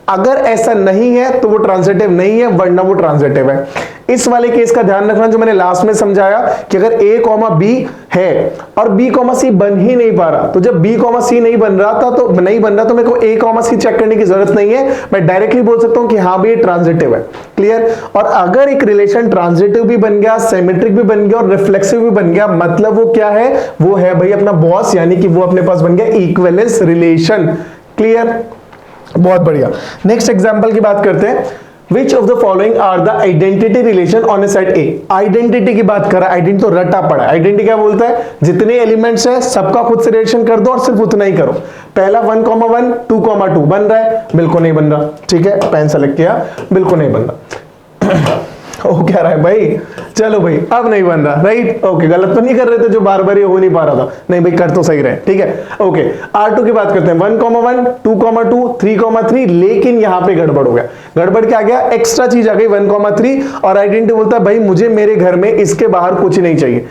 अगर ऐसा नहीं है तो वो ट्रांजिटिव नहीं है, वरना वो ट्रांजिटिव है। इस वाले केस का ध्यान रखना जो मैंने लास्ट में समझाया कि अगर A, B है और B, C बन ही नहीं पा रहा, तो जब B, C नहीं बन रहा तो मेरे को A, C चेक करने की जरूरत नहीं है, मैं डायरेक्टली बोल सकता हूं कि हाँ भी ट्रांजिटिव है। क्लियर? और अगर एक रिलेशन ट्रांजिटिव भी बन गया, सिमेट्रिक भी बन गया और रिफ्लेक्सिव भी बन गया, मतलब वो क्या है? वो है भाई अपना बॉस, यानी कि वो अपने पास बन गया इक्विवेलेंस रिलेशन। क्लियर? बहुत बढ़िया। नेक्स्ट एग्जांपल की बात करते हैं। Which of the following are the identity relation on a set A? Identity की बात कर रहा है, आइडेंटिटी तो रटा पड़ा है। आइडेंटिटी क्या बोलता है? जितने एलिमेंट्स है सबका खुद से रिलेशन कर दो और सिर्फ उतना ही करो। पहला 1, 1, 2, 2 बन रहा है, बिल्कुल नहीं बन रहा, ठीक है, पेन सेलेक्ट किया, बिल्कुल नहीं बन रहा। वो कह रहा है भाई चलो भाई अब नहीं बन रहा, राइट, ओके, गलत तो नहीं कर रहे थे जो बार बार ये हो नहीं पा रहा था, नहीं भाई कर तो सही रहे, ठीक है, ओके। R2 की बात करते हैं, 1, 1, 2, 2, 3, 3, लेकिन यहां पे गड़बड़ हो गया। गड़बड़ क्या आ गया? एक्स्ट्रा चीज आ गई 1, 3 और आइडेंटिटी बोलता है भाई मुझे मेरे घर में इसके बाहर कुछ नहीं चाहिए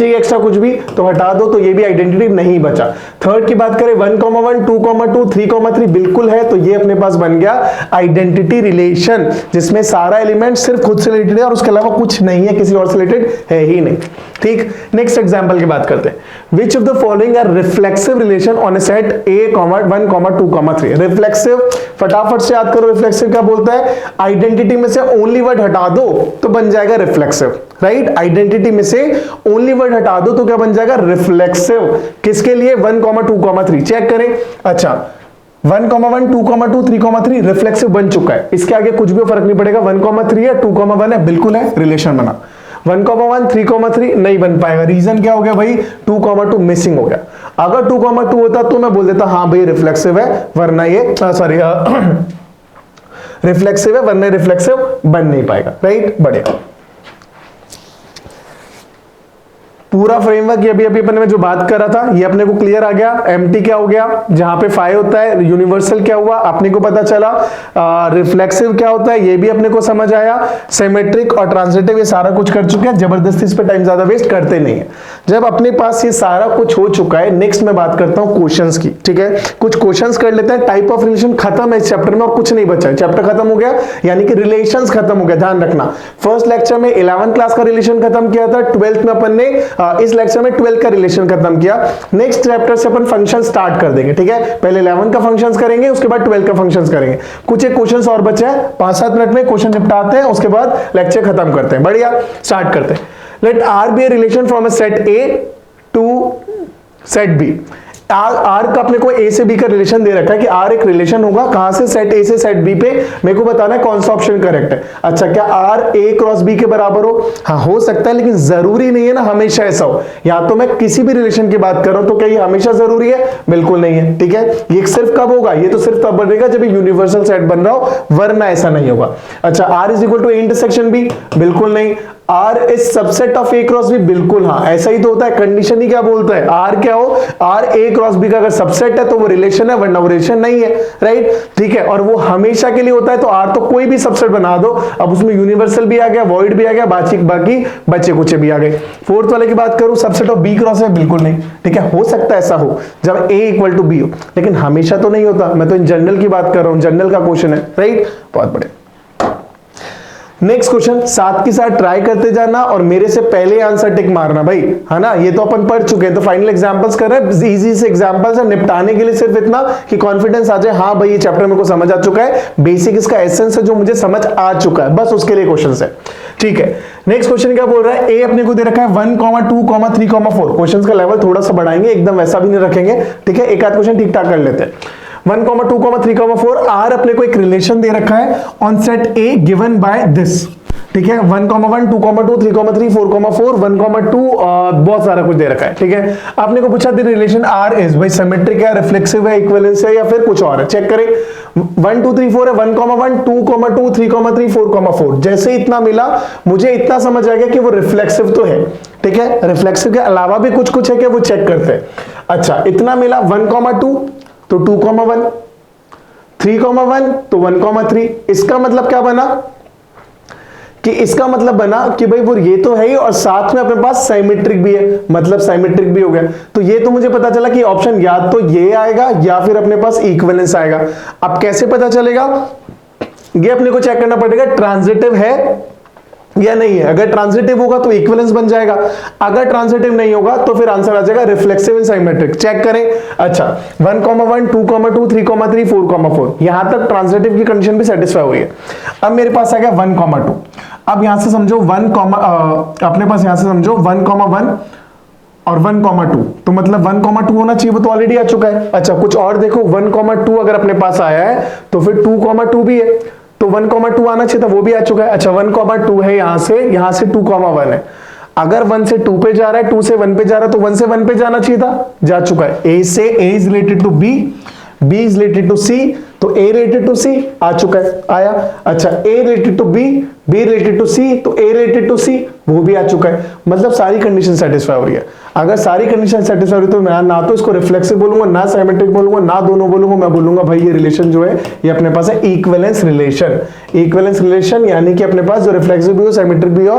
एक्स्ट्रा कुछ भी, तो हटा दो, तो ये भी आइडेंटिटी नहीं बचा। थर्ड की बात करें 1, 1, 2, 2, 3, 3 बिल्कुल है, तो ये अपने पास बन गया आइडेंटिटी रिलेशन, जिसमें सारा एलिमेंट सिर्फ खुद से रिलेटेड रिलेटेड है और उसके अलावा कुछ नहीं है, किसी और से रिलेटेड है ही नहीं। ठीक, नेक्स्ट एग्जांपल की बात करते हैं। Which of the following are reflexive relation on a set A, 1, 2, 3। Reflexive, फटाफट से याद करो रिफ्लेक्सिव क्या बोलता है, आइडेंटिटी में से ओनली वर्ड हटा दो तो बन जाएगा रिफ्लेक्सिव, राइट। आइडेंटिटी में से ओनली वर्ड हटा दो तो क्या बन जाएगा, रिफ्लेक्सिव। किसके लिए, 1, 2, 3। चेक करें, अच्छा 1, 2, 2, 3, 3 रिफ्लेक्सिव बन चुका है, इसके आगे कुछ भी फर्क नहीं पड़ेगा। 1, 3 है, 2, 1 है, बिल्कुल है, रिलेशन बना। 1, 1, 3, 3 नहीं बन पाएगा, रीजन क्या हो गया भाई, 2, 2 मिसिंग हो गया। अगर 2, 2 होता तो मैं बोल देता हाँ भाई रिफ्लेक्सिव है, वरना ये सॉरी रिफ्लेक्सिव है, वरना रिफ्लेक्सिव बन नहीं पाएगा, राइट। बढ़िया, पूरा फ्रेमवर्क ये अभी अपने में जो बात कर रहा था ये अपने को क्लियर आ गया। एम्प्टी क्या हो गया, जहां पे फाई होता है, यूनिवर्सल क्या हुआ अपने को पता चला, रिफ्लेक्सिव क्या होता है ये भी अपने को समझ आया, सिमेट्रिक और ट्रांजिटिव ये सारा कुछ कर चुके हैं, जबरदस्ती इस पे टाइम ज्यादा वेस्ट करते नहीं है। जब अपने पास ये सारा कुछ हो चुका है, नेक्स्ट मैं बात करता हूं क्वेश्चंस की, ठीक है। कुछ क्वेश्चंस कर लेते हैं। टाइप ऑफ रिलेशन खत्म है इस चैप्टर में और कुछ नहीं बचा है, चैप्टर खत्म हो गया, यानी कि रिलेशंस खत्म हो गया, ध्यान रखना। फर्स्ट लेक्चर में 11th क्लास का रिलेशन खत्म किया था, 12th में अपन ने इस लेक्चर में 12 का रिलेशन खत्म किया। नेक्स्ट चैप्टर से अपन फंक्शन स्टार्ट कर देंगे, ठीक है। पहले 11 का फंक्शंस करेंगे, उसके बाद 12 का फंक्शंस करेंगे। कुछ एक क्वेश्चंस और बचे हैं, 5-7 मिनट में क्वेश्चन निपटाते हैं, उसके बाद लेक्चर खत्म करते हैं। बढ़िया, स्टार्ट करते हैं। Let R be a relation from a set A to set B. R का अपने को ए से बी का रिलेशन दे रखा है कि आर एक रिलेशन होगा, कहां से, सेट ए से सेट बी पे। मेरे को बताना है कौन सा ऑप्शन करेक्ट है। अच्छा, क्या आर ए क्रॉस बी के बराबर हो, हाँ हो सकता है, लेकिन जरूरी नहीं है ना हमेशा ऐसा हो। या तो मैं किसी भी रिलेशन की बात कर रहा हूं तो क्या ये हमेशा जरूरी है, बिल्कुल नहीं है, ठीक है। ये सिर्फ कब होगा, ये तो सिर्फ तब बनेगा जब यूनिवर्सल सेट बन रहा हो, वरना ऐसा नहीं होगा। अच्छा, R is equal to A intersection B, बिल्कुल नहीं। R is subset of A cross B, बिल्कुल हाँ, ऐसा ही तो होता है। कंडीशन ही क्या बोलता है, आर क्या हो, आर ए क्रॉस बी का अगर सबसेट है तो वो रिलेशन है, वरना वो रिलेशन नहीं है, राइट, ठीक है। और वो हमेशा के लिए होता है, तो आर तो कोई भी सबसेट बना दो, अब उसमें यूनिवर्सल भी आ गया, वॉइड भी आ गया, बाकी बच्चे कुछ भी आ गए। फोर्थ वाले की बात करूं, सबसेट ऑफ बी क्रॉस है, बिल्कुल नहीं, ठीक है। हो सकता है ऐसा हो जब ए इक्वल टू बी हो, लेकिन हमेशा तो नहीं होता। मैं तो इन जनरल की बात कर रहा हूं, जनरल का क्वेश्चन है, राइट। बहुत बढ़िया। नेक्स्ट क्वेश्चन, साथ के साथ ट्राई करते जाना और मेरे से पहले आंसर टिक मारना भाई, है ना। ये तो अपन पढ़ चुके हैं, तो फाइनल एग्जांपल्स कर रहे हैं, इजी से एग्जांपल्स है, निपटाने के लिए सिर्फ इतना कि कॉन्फिडेंस आ जाए, हाँ भाई ये चैप्टर मेरे को समझ आ चुका है, बेसिक इसका एसेंस है जो मुझे समझ आ चुका है, बस उसके लिए क्वेश्चन है, ठीक है। नेक्स्ट क्वेश्चन क्या बोल रहा है, ए अपने को दे रखा है 1, 2, 3, 4। क्वेश्चन का लेवल थोड़ा सा बढ़ाएंगे, एकदम वैसा भी नहीं रखेंगे, ठीक है। एक आध क्वेश्चन ठीक ठाक कर लेते हैं। 1, 2, 3, 4। आर अपने को एक रिलेशन दे रखा है on set A given by this, ठीक है। 1, 1, 2, 2, 3, 3, 4, 4, 1, 2 बहुत सारा कुछ दे रखा है, ठीक है। आपने को पूछा द रिलेशन आर इज, भाई सिमेट्रिक है, रिफ्लेक्सिव है, इक्विवेलेंस है, या फिर कुछ और है, चेक करें। 1, 2, 3, 4 है, 1, 1, 2, 2, 3, 3, 4, 4। जैसे इतना मिला, मुझे इतना समझ आ गया कि वो रिफ्लेक्सिव तो है, ठीक है। रिफ्लेक्सिव के अलावा भी कुछ है कि वो चेक करते हैं। अच्छा, इतना मिला, 1, 2 तो 2, 1, 3, 1 तो 1, 3। इसका मतलब क्या बना कि इसका मतलब बना कि भाई वो ये तो है ही, और साथ में अपने पास साइमेट्रिक भी है, मतलब साइमेट्रिक भी हो गया। तो ये तो मुझे पता चला कि ऑप्शन या तो ये आएगा या फिर अपने पास इक्विवेलेंस आएगा। अब कैसे पता चलेगा, ये अपने को चेक करना पड़ेगा ट्रांजिटिव है या नहीं है। अगर ट्रांजिटिव होगा तो इक्विवेलेंस बन जाएगा, अगर ट्रांजिटिव नहीं होगा तो फिर आंसर आ जाएगा रिफ्लेक्सिव एंड साइमेट्रिक। चेक करें। अच्छा, 1, 1, 2, 2, 3, 3, 4, 4। यहां तक ट्रांजिटिव की कंडीशन भी सेटिस्फाई हुई है। अब मेरे पास आ गया 1, 2। अब यहां से समझो 1, अपने पास यहां से समझो 1, 1 और 1, 2। तो मतलब 1, 2 होना चाहिए, वो तो ऑलरेडी आ चुका है। अच्छा, कुछ और देखो, 1, 2 अगर अपने पास आया है तो फिर 2, 2 भी है, तो 1, 2 आना चाहिए था, वो भी आ चुका है। अच्छा, 1, 2 है, यहां से 2, 1 है। अगर 1 से 2 पे जा रहा है, 2 से 1 पे जा रहा है, तो 1 से 1 पे जाना चाहिए था, जा चुका है। ए से A is related to B, B is related to C, तो A रिलेटेड टू C आ चुका है, आया। अच्छा, A related to B, B related to C, तो A रिलेटेड टू C वो भी आ चुका है। मतलब सारी कंडीशन सेटिस्फाई हो रही है। अगर सारी कंडीशन सेटिस्फाई हो रही है तो मैं ना तो इसको रिफ्लेक्सिव बोलूंगा, ना साइमेट्रिक बोलूंगा, ना दोनों बोलूंगा। मैं बोलूंगा भाई ये रिलेशन जो है ये अपने पास है इक्विवेलेंस रिलेशन। इक्विवेलेंस रिलेशन यानी कि अपने पास जो रिफ्लेक्सिव भी हो, साइमेट्रिक भी हो,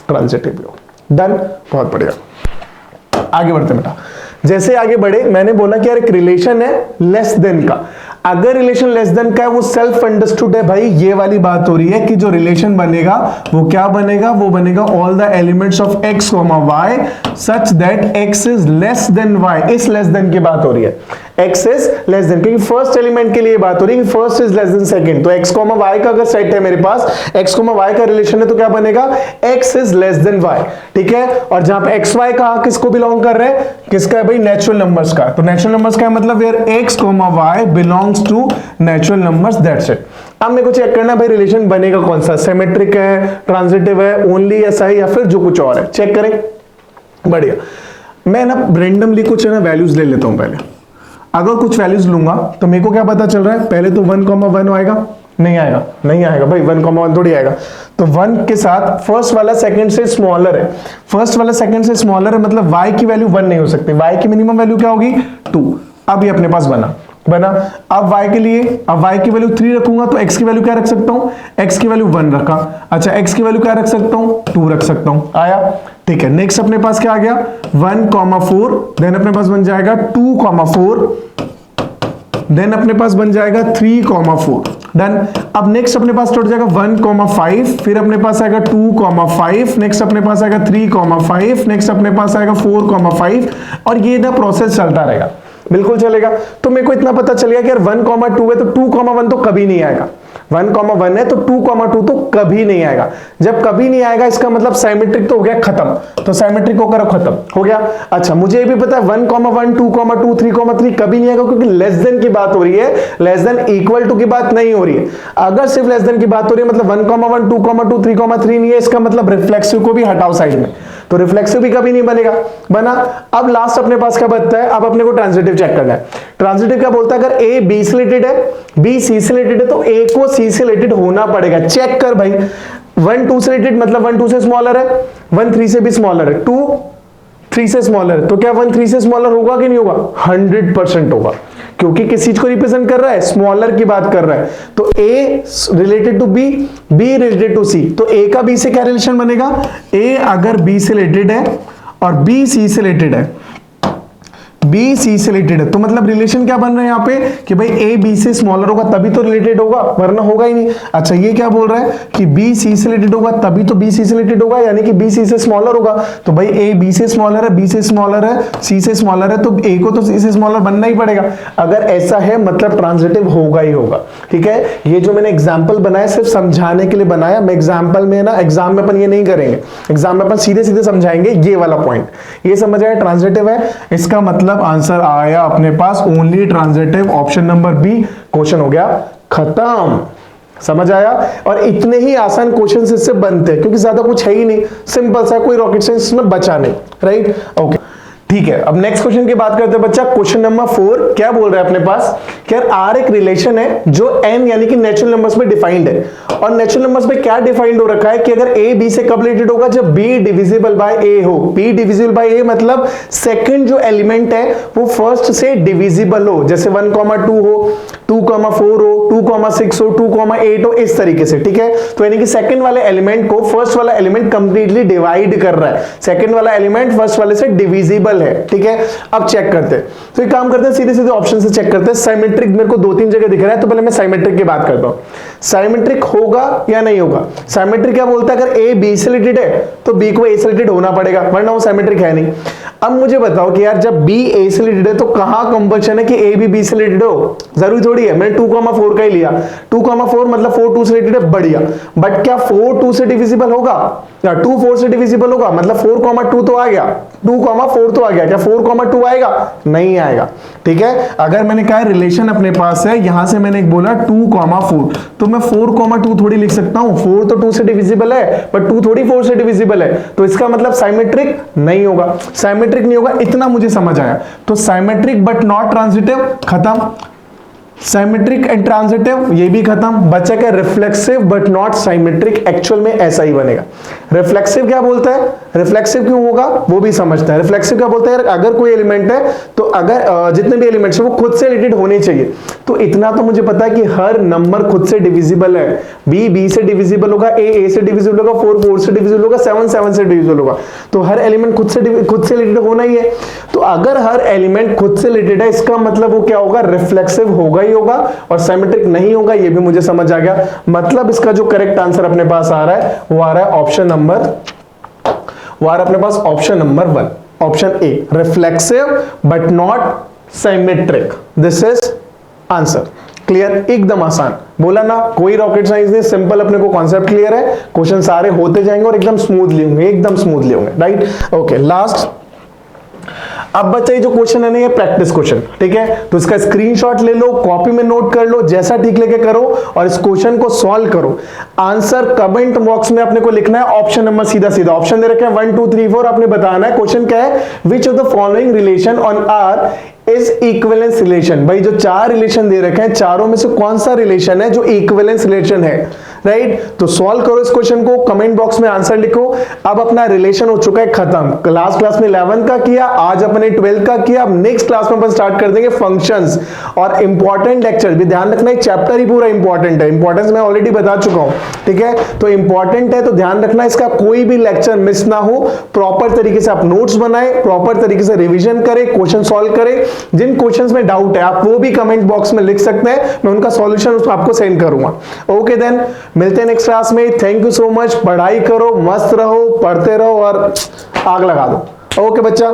ट्रांजिटिव भी हो। डन, बहुत बढ़िया। आगे बढ़ते बेटा। जैसे आगे बढ़े, मैंने बोला कि यार एक रिलेशन है लेस देन का। अगर रिलेशन लेस देन का है वो सेल्फ अंडरस्टूड है भाई, ये वाली बात हो रही है कि जो रिलेशन बनेगा वो क्या बनेगा, वो बनेगा all the elements of x, y such that x is less than y, इस लेस देन की बात हो रही है, x इज लेस देन, क्योंकि फर्स्ट एलिमेंट के लिए बात हो रही है कि first is less than second, तो x, y का अगर सेट है मेरे पास, x, y का रिलेशन है तो क्या बनेगा, x is less than y, ठीक है। और जहां पे x, y कहा किसको बिलोंग कर रहे हैं, किसका है भाई, नेचुरल नंबर्स का, तो नेचुरल नंबर्स का मतलब where x, y belongs to natural numbers, that's it. अब मेरे को चेक करना भाई रिलेशन बनेगा कौन सा, सिमेट्रिक है, ट्रांजिटिव है, ओनली ऐसा है या फिर जो कुछ और है, चेक करें। बढ़िया, मैं ना रेंडमली कुछ है ना वैल्यूज ले लेता हूं पहले। अगर कुछ वैल्यूज लूंगा तो मेरे को क्या पता चल रहा है, पहले तो 1,1 आएगा, नहीं आएगा, नहीं आएगा भाई, 1,1 थोड़ी आएगा, तो 1 के साथ फर्स्ट वाला सेकंड से स्मॉलर है, फर्स्ट वाला सेकंड से स्मॉलर है, मतलब y की वैल्यू 1 नहीं हो सकती, y की मिनिमम वैल्यू क्या होगी 2। अब ये अपने पास बना, अब y के लिए, अब y की वैल्यू 3 रखूंगा तो x की वैल्यू क्या रख सकता हूं, x की वैल्यू 1 रखा, अच्छा x की वैल्यू क्या रख सकता हूं, 2 रख सकता हूं, आया, ठीक है। नेक्स्ट अपने पास क्या आ गया, 1,4, देन अपने पास बन जाएगा 2,4, देन अपने पास बन जाएगा 3,4, डन। अब नेक्स्ट अपने पास टूट जाएगा 1,5, फिर अपने पास आएगा 2,5, नेक्स्ट अपने पास आएगा 3,5, नेक्स्ट अपने पास आएगा 4,5, और ये ना प्रोसेस चलता रहेगा, बिल्कुल चलेगा। तो मेरे को इतना पता चल गया कि यार 1,2 है तो 2,1 तो कभी नहीं आएगा, 1,1 है तो 2,2 तो कभी नहीं आएगा। जब कभी नहीं आएगा इसका मतलब साइमेट्रिक तो हो गया खत्म, तो साइमेट्रिक को करो खत्म, हो गया। अच्छा मुझे ये भी पता है 1,1, 2,2, 3,3 कभी नहीं आएगा, क्योंकि लेस देन की बात हो रही है, लेस देन इक्वल टू की बात नहीं हो रही है। अगर सिर्फ लेस देन की बात हो रही है मतलब 1,1, 2,2, 3,3 नहीं है, इसका मतलब रिफ्लेक्सिव को भी हटाओ साइड में, तो रिफ्लेक्सिव भी कभी नहीं बनेगा, बना। अब लास्ट अपने पास क्या बचता है, अब अपने को ट्रांजिटिव चेक करना है। ट्रांजिटिव क्या बोलता है, अगर ए बी से रिलेटेड है, बी सी से रिलेटेड है, तो ए को सी से रिलेटेड होना पड़ेगा। चेक कर भाई, 1 2 से रिलेटेड मतलब 1 2 से स्मॉलर है, 1 3 से भी स्मॉलर है, 2 3 से स्मॉलर है, तो क्या 1 3 से स्मॉलर होगा कि नहीं होगा, 100% होगा, क्योंकि किस चीज को रिप्रेजेंट कर रहा है, स्मॉलर की बात कर रहा है। तो A related to B, B related to C, तो A का B से क्या रिलेशन बनेगा, A अगर B से रिलेटेड है और B C से रिलेटेड है, B C से रिलेटेड है, तो मतलब रिलेशन क्या बन रहा है यहाँ पे कि भाई A B से स्मॉलर होगा तभी तो रिलेटेड होगा, वरना होगा ही नहीं। अच्छा ये क्या बोल रहा है कि B C से रिलेटेड होगा तभी तो B C से रिलेटेड होगा, यानी कि B C से स्मॉलर होगा, तो भाई A B से स्मॉलर है, B से स्मॉलर है, C से स्मॉलर है, तो A को तो C से स्मॉलर बनना ही पड़ेगा। अगर ऐसा है मतलब ट्रांजिटिव होगा ही होगा, ठीक है। ये जो मैंने एग्जाम्पल बनाया सिर्फ समझाने के लिए बनाया, मैं एग्जाम्पल में ना, एग्जाम में अपन ये नहीं करेंगे, एग्जाम में अपन सीधे सीधे समझाएंगे ये वाला पॉइंट। ये समझ आया ट्रांजिटिव है, इसका मतलब आंसर आया अपने पास only transitive, option number B, question हो गया खत्म। समझ आया। और इतने ही आसान क्वेश्चंस इससे बनते हैं क्योंकि ज्यादा कुछ है ही नहीं, सिंपल सा, कोई रॉकेट साइंस में बचा नहीं, राइट, ओके ठीक है। अब नेक्स्ट क्वेश्चन की बात करते हैं बच्चा, क्वेश्चन नंबर 4 क्या बोल रहा है अपने पास कि यार आर एक रिलेशन है जो n यानी कि नेचुरल नंबर्स में डिफाइंड है, और नेचुरल नंबर्स में क्या डिफाइंड हो रखा है कि अगर a b से कब रिलेटेड होगा, जब b डिविजिबल बाय a हो। b डिविजिबल बाय a मतलब सेकंड जो एलिमेंट है वो फर्स्ट से डिविजिबल हो, जैसे 1,2 हो, 2,4 हो, 2,6 हो, 2,8 हो, इस तरीके से, ठीक है। तो यानी कि सेकंड वाले एलिमेंट को फर्स्ट वाला एलिमेंट कंप्लीटली डिवाइड कर रहा है, सेकंड वाला एलिमेंट फर्स्ट वाले से डिविजिबल है, ठीक है। अब चेक करते हैं, तो एक काम करते हैं, सीधे सीधे ऑप्शन से चेक करते हैं। साइमेट्रिक मेरे को 2-3 जगह दिख रहा है, तो पहले मैं साइमेट्रिक की बात करता हूं। साइमेट्रिक होगा या नहीं होगा, साइमेट्रिक क्या बोलता है, अगर a b से रिलेटेड है तो b को a से रिलेटेड होना पड़ेगा, वरना वो साइमेट्रिक है नहीं। अब मुझे बताओ कि यार जब b a से रिलेटेड है तो कहां कंपल्शन है कि a भी b से रिलेटेड हो, जरूरी थोड़ी है। मैंने 2,4 का ही लिया, 2,4 मतलब 4 2 से रिलेटेड है, बढ़िया, बट क्या 4 2 से डिविजिबल होगा, 2 4 से डिविजिबल होगा, मतलब 4,2 तो आ गया, 2,4 तो आ गया, क्या 4,2 आएगा, नहीं आएगा, ठीक है। अगर मैंने कहा रिलेशन अपने पास है, यहां से मैंने एक बोला 2,4, तो मैं 4,2 थोड़ी लिख सकता हूं, 4 तो 2 से डिविजिबल है बट 2 थोड़ी 4 से डिविजिबल है, तो इसका मतलब साइमेट्रिक नहीं होगा, साइमेट्रिक नहीं होगा, इतना मुझे समझ आया। तो साइमेट्रिक बट नॉट ट्रांजिटिव, खत्म। साइमेट्रिक एंड ट्रांजिटिव, ये भी खत्म। बचा क्या, reflexive but not symmetric, actual में ऐसा ही बनेगा। रिफ्लेक्सिव क्या बोलता है, रिफ्लेक्सिव क्यों होगा वो भी समझता है। रिफ्लेक्सिव क्या बोलता है, अगर कोई एलिमेंट है तो अगर जितने भी एलिमेंट्स हैं वो खुद से रिलेटेड होने चाहिए, तो इतना तो मुझे पता है कि हर नंबर खुद से डिविजिबल है, b b से डिविजिबल होगा, a से डिविजिबल होगा, 4 4 से डिविजिबल होगा, 7 7 से डिविजिबल होगा, तो हर एलिमेंट खुद से रिलेटेड होना ही है। तो अगर हर एलिमेंट खुद से रिलेटेड है, इसका मतलब वो क्या होगा, रिफ्लेक्सिव होगा ही होगा और सिमेट्रिक नहीं होगा, ये भी मुझे समझ आ गया। मतलब इसका जो करेक्ट आंसर अपने पास आ रहा है वो आ रहा है ऑप्शन नंबर, वो आ रहा है अपने पास option number 1, option A, reflexive but not symmetric, this is answer. Clear, एकदम आसान, बोला ना कोई रॉकेट साइंस नहीं, सिंपल, अपने को कॉन्सेप्ट क्लियर है, क्वेश्चन सारे होते जाएंगे और एकदम स्मूथली होंगे, एकदम स्मूथली होंगे, राइट। Okay, last. अब बच्चा ये जो क्वेश्चन है ना, ये प्रैक्टिस क्वेश्चन, ठीक है, तो इसका स्क्रीनशॉट ले लो, कॉपी में नोट कर लो, जैसा ठीक लेके करो और इस क्वेश्चन को सॉल्व करो। आंसर कमेंट बॉक्स में अपने को लिखना है ऑप्शन नंबर, सीधा सीधा ऑप्शन दे रखे हैं 1 2 3 4, आपने बताना है क्वेश्चन क्या है, which of the following relation on R is equivalence relation. भाई जो 4 रिलेशन दे रखे हैं, चारों में से कौन सा रिलेशन है जो इक्विवेलेंस रिलेशन है, राइट। तो सॉल्व करो इस क्वेश्चन को, कमेंट बॉक्स में आंसर लिखो। अब अपना रिलेशन हो चुका है खत्म, लास्ट क्लास में 11 का किया, आज अपने 12 का किया, अब नेक्स्ट क्लास में अपन स्टार्ट कर देंगे फंक्शंस। और इंपॉर्टेंट लेक्चर भी ध्यान रखना, चैप्टर ही पूरा इंपॉर्टेंट है, इंपॉर्टेंस मैं ऑलरेडी बता चुका हूं, ठीक है, तो इंपॉर्टेंट है तो ध्यान रखना, इसका कोई भी लेक्चर मिस ना हो, प्रॉपर तरीके से आप नोट्स बनाए, प्रॉपर तरीके से रिविजन करें, क्वेश्चन सॉल्व करें। जिन क्वेश्चंस में डाउट है आप वो भी कमेंट बॉक्स में लिख सकते हैं, मैं उनका सॉल्यूशन आपको सेंड करूंगा। ओके देन, मिलते हैं नेक्स्ट क्लास में। थैंक यू सो मच, पढ़ाई करो, मस्त रहो, पढ़ते रहो और आग लगा दो। ओके बच्चा।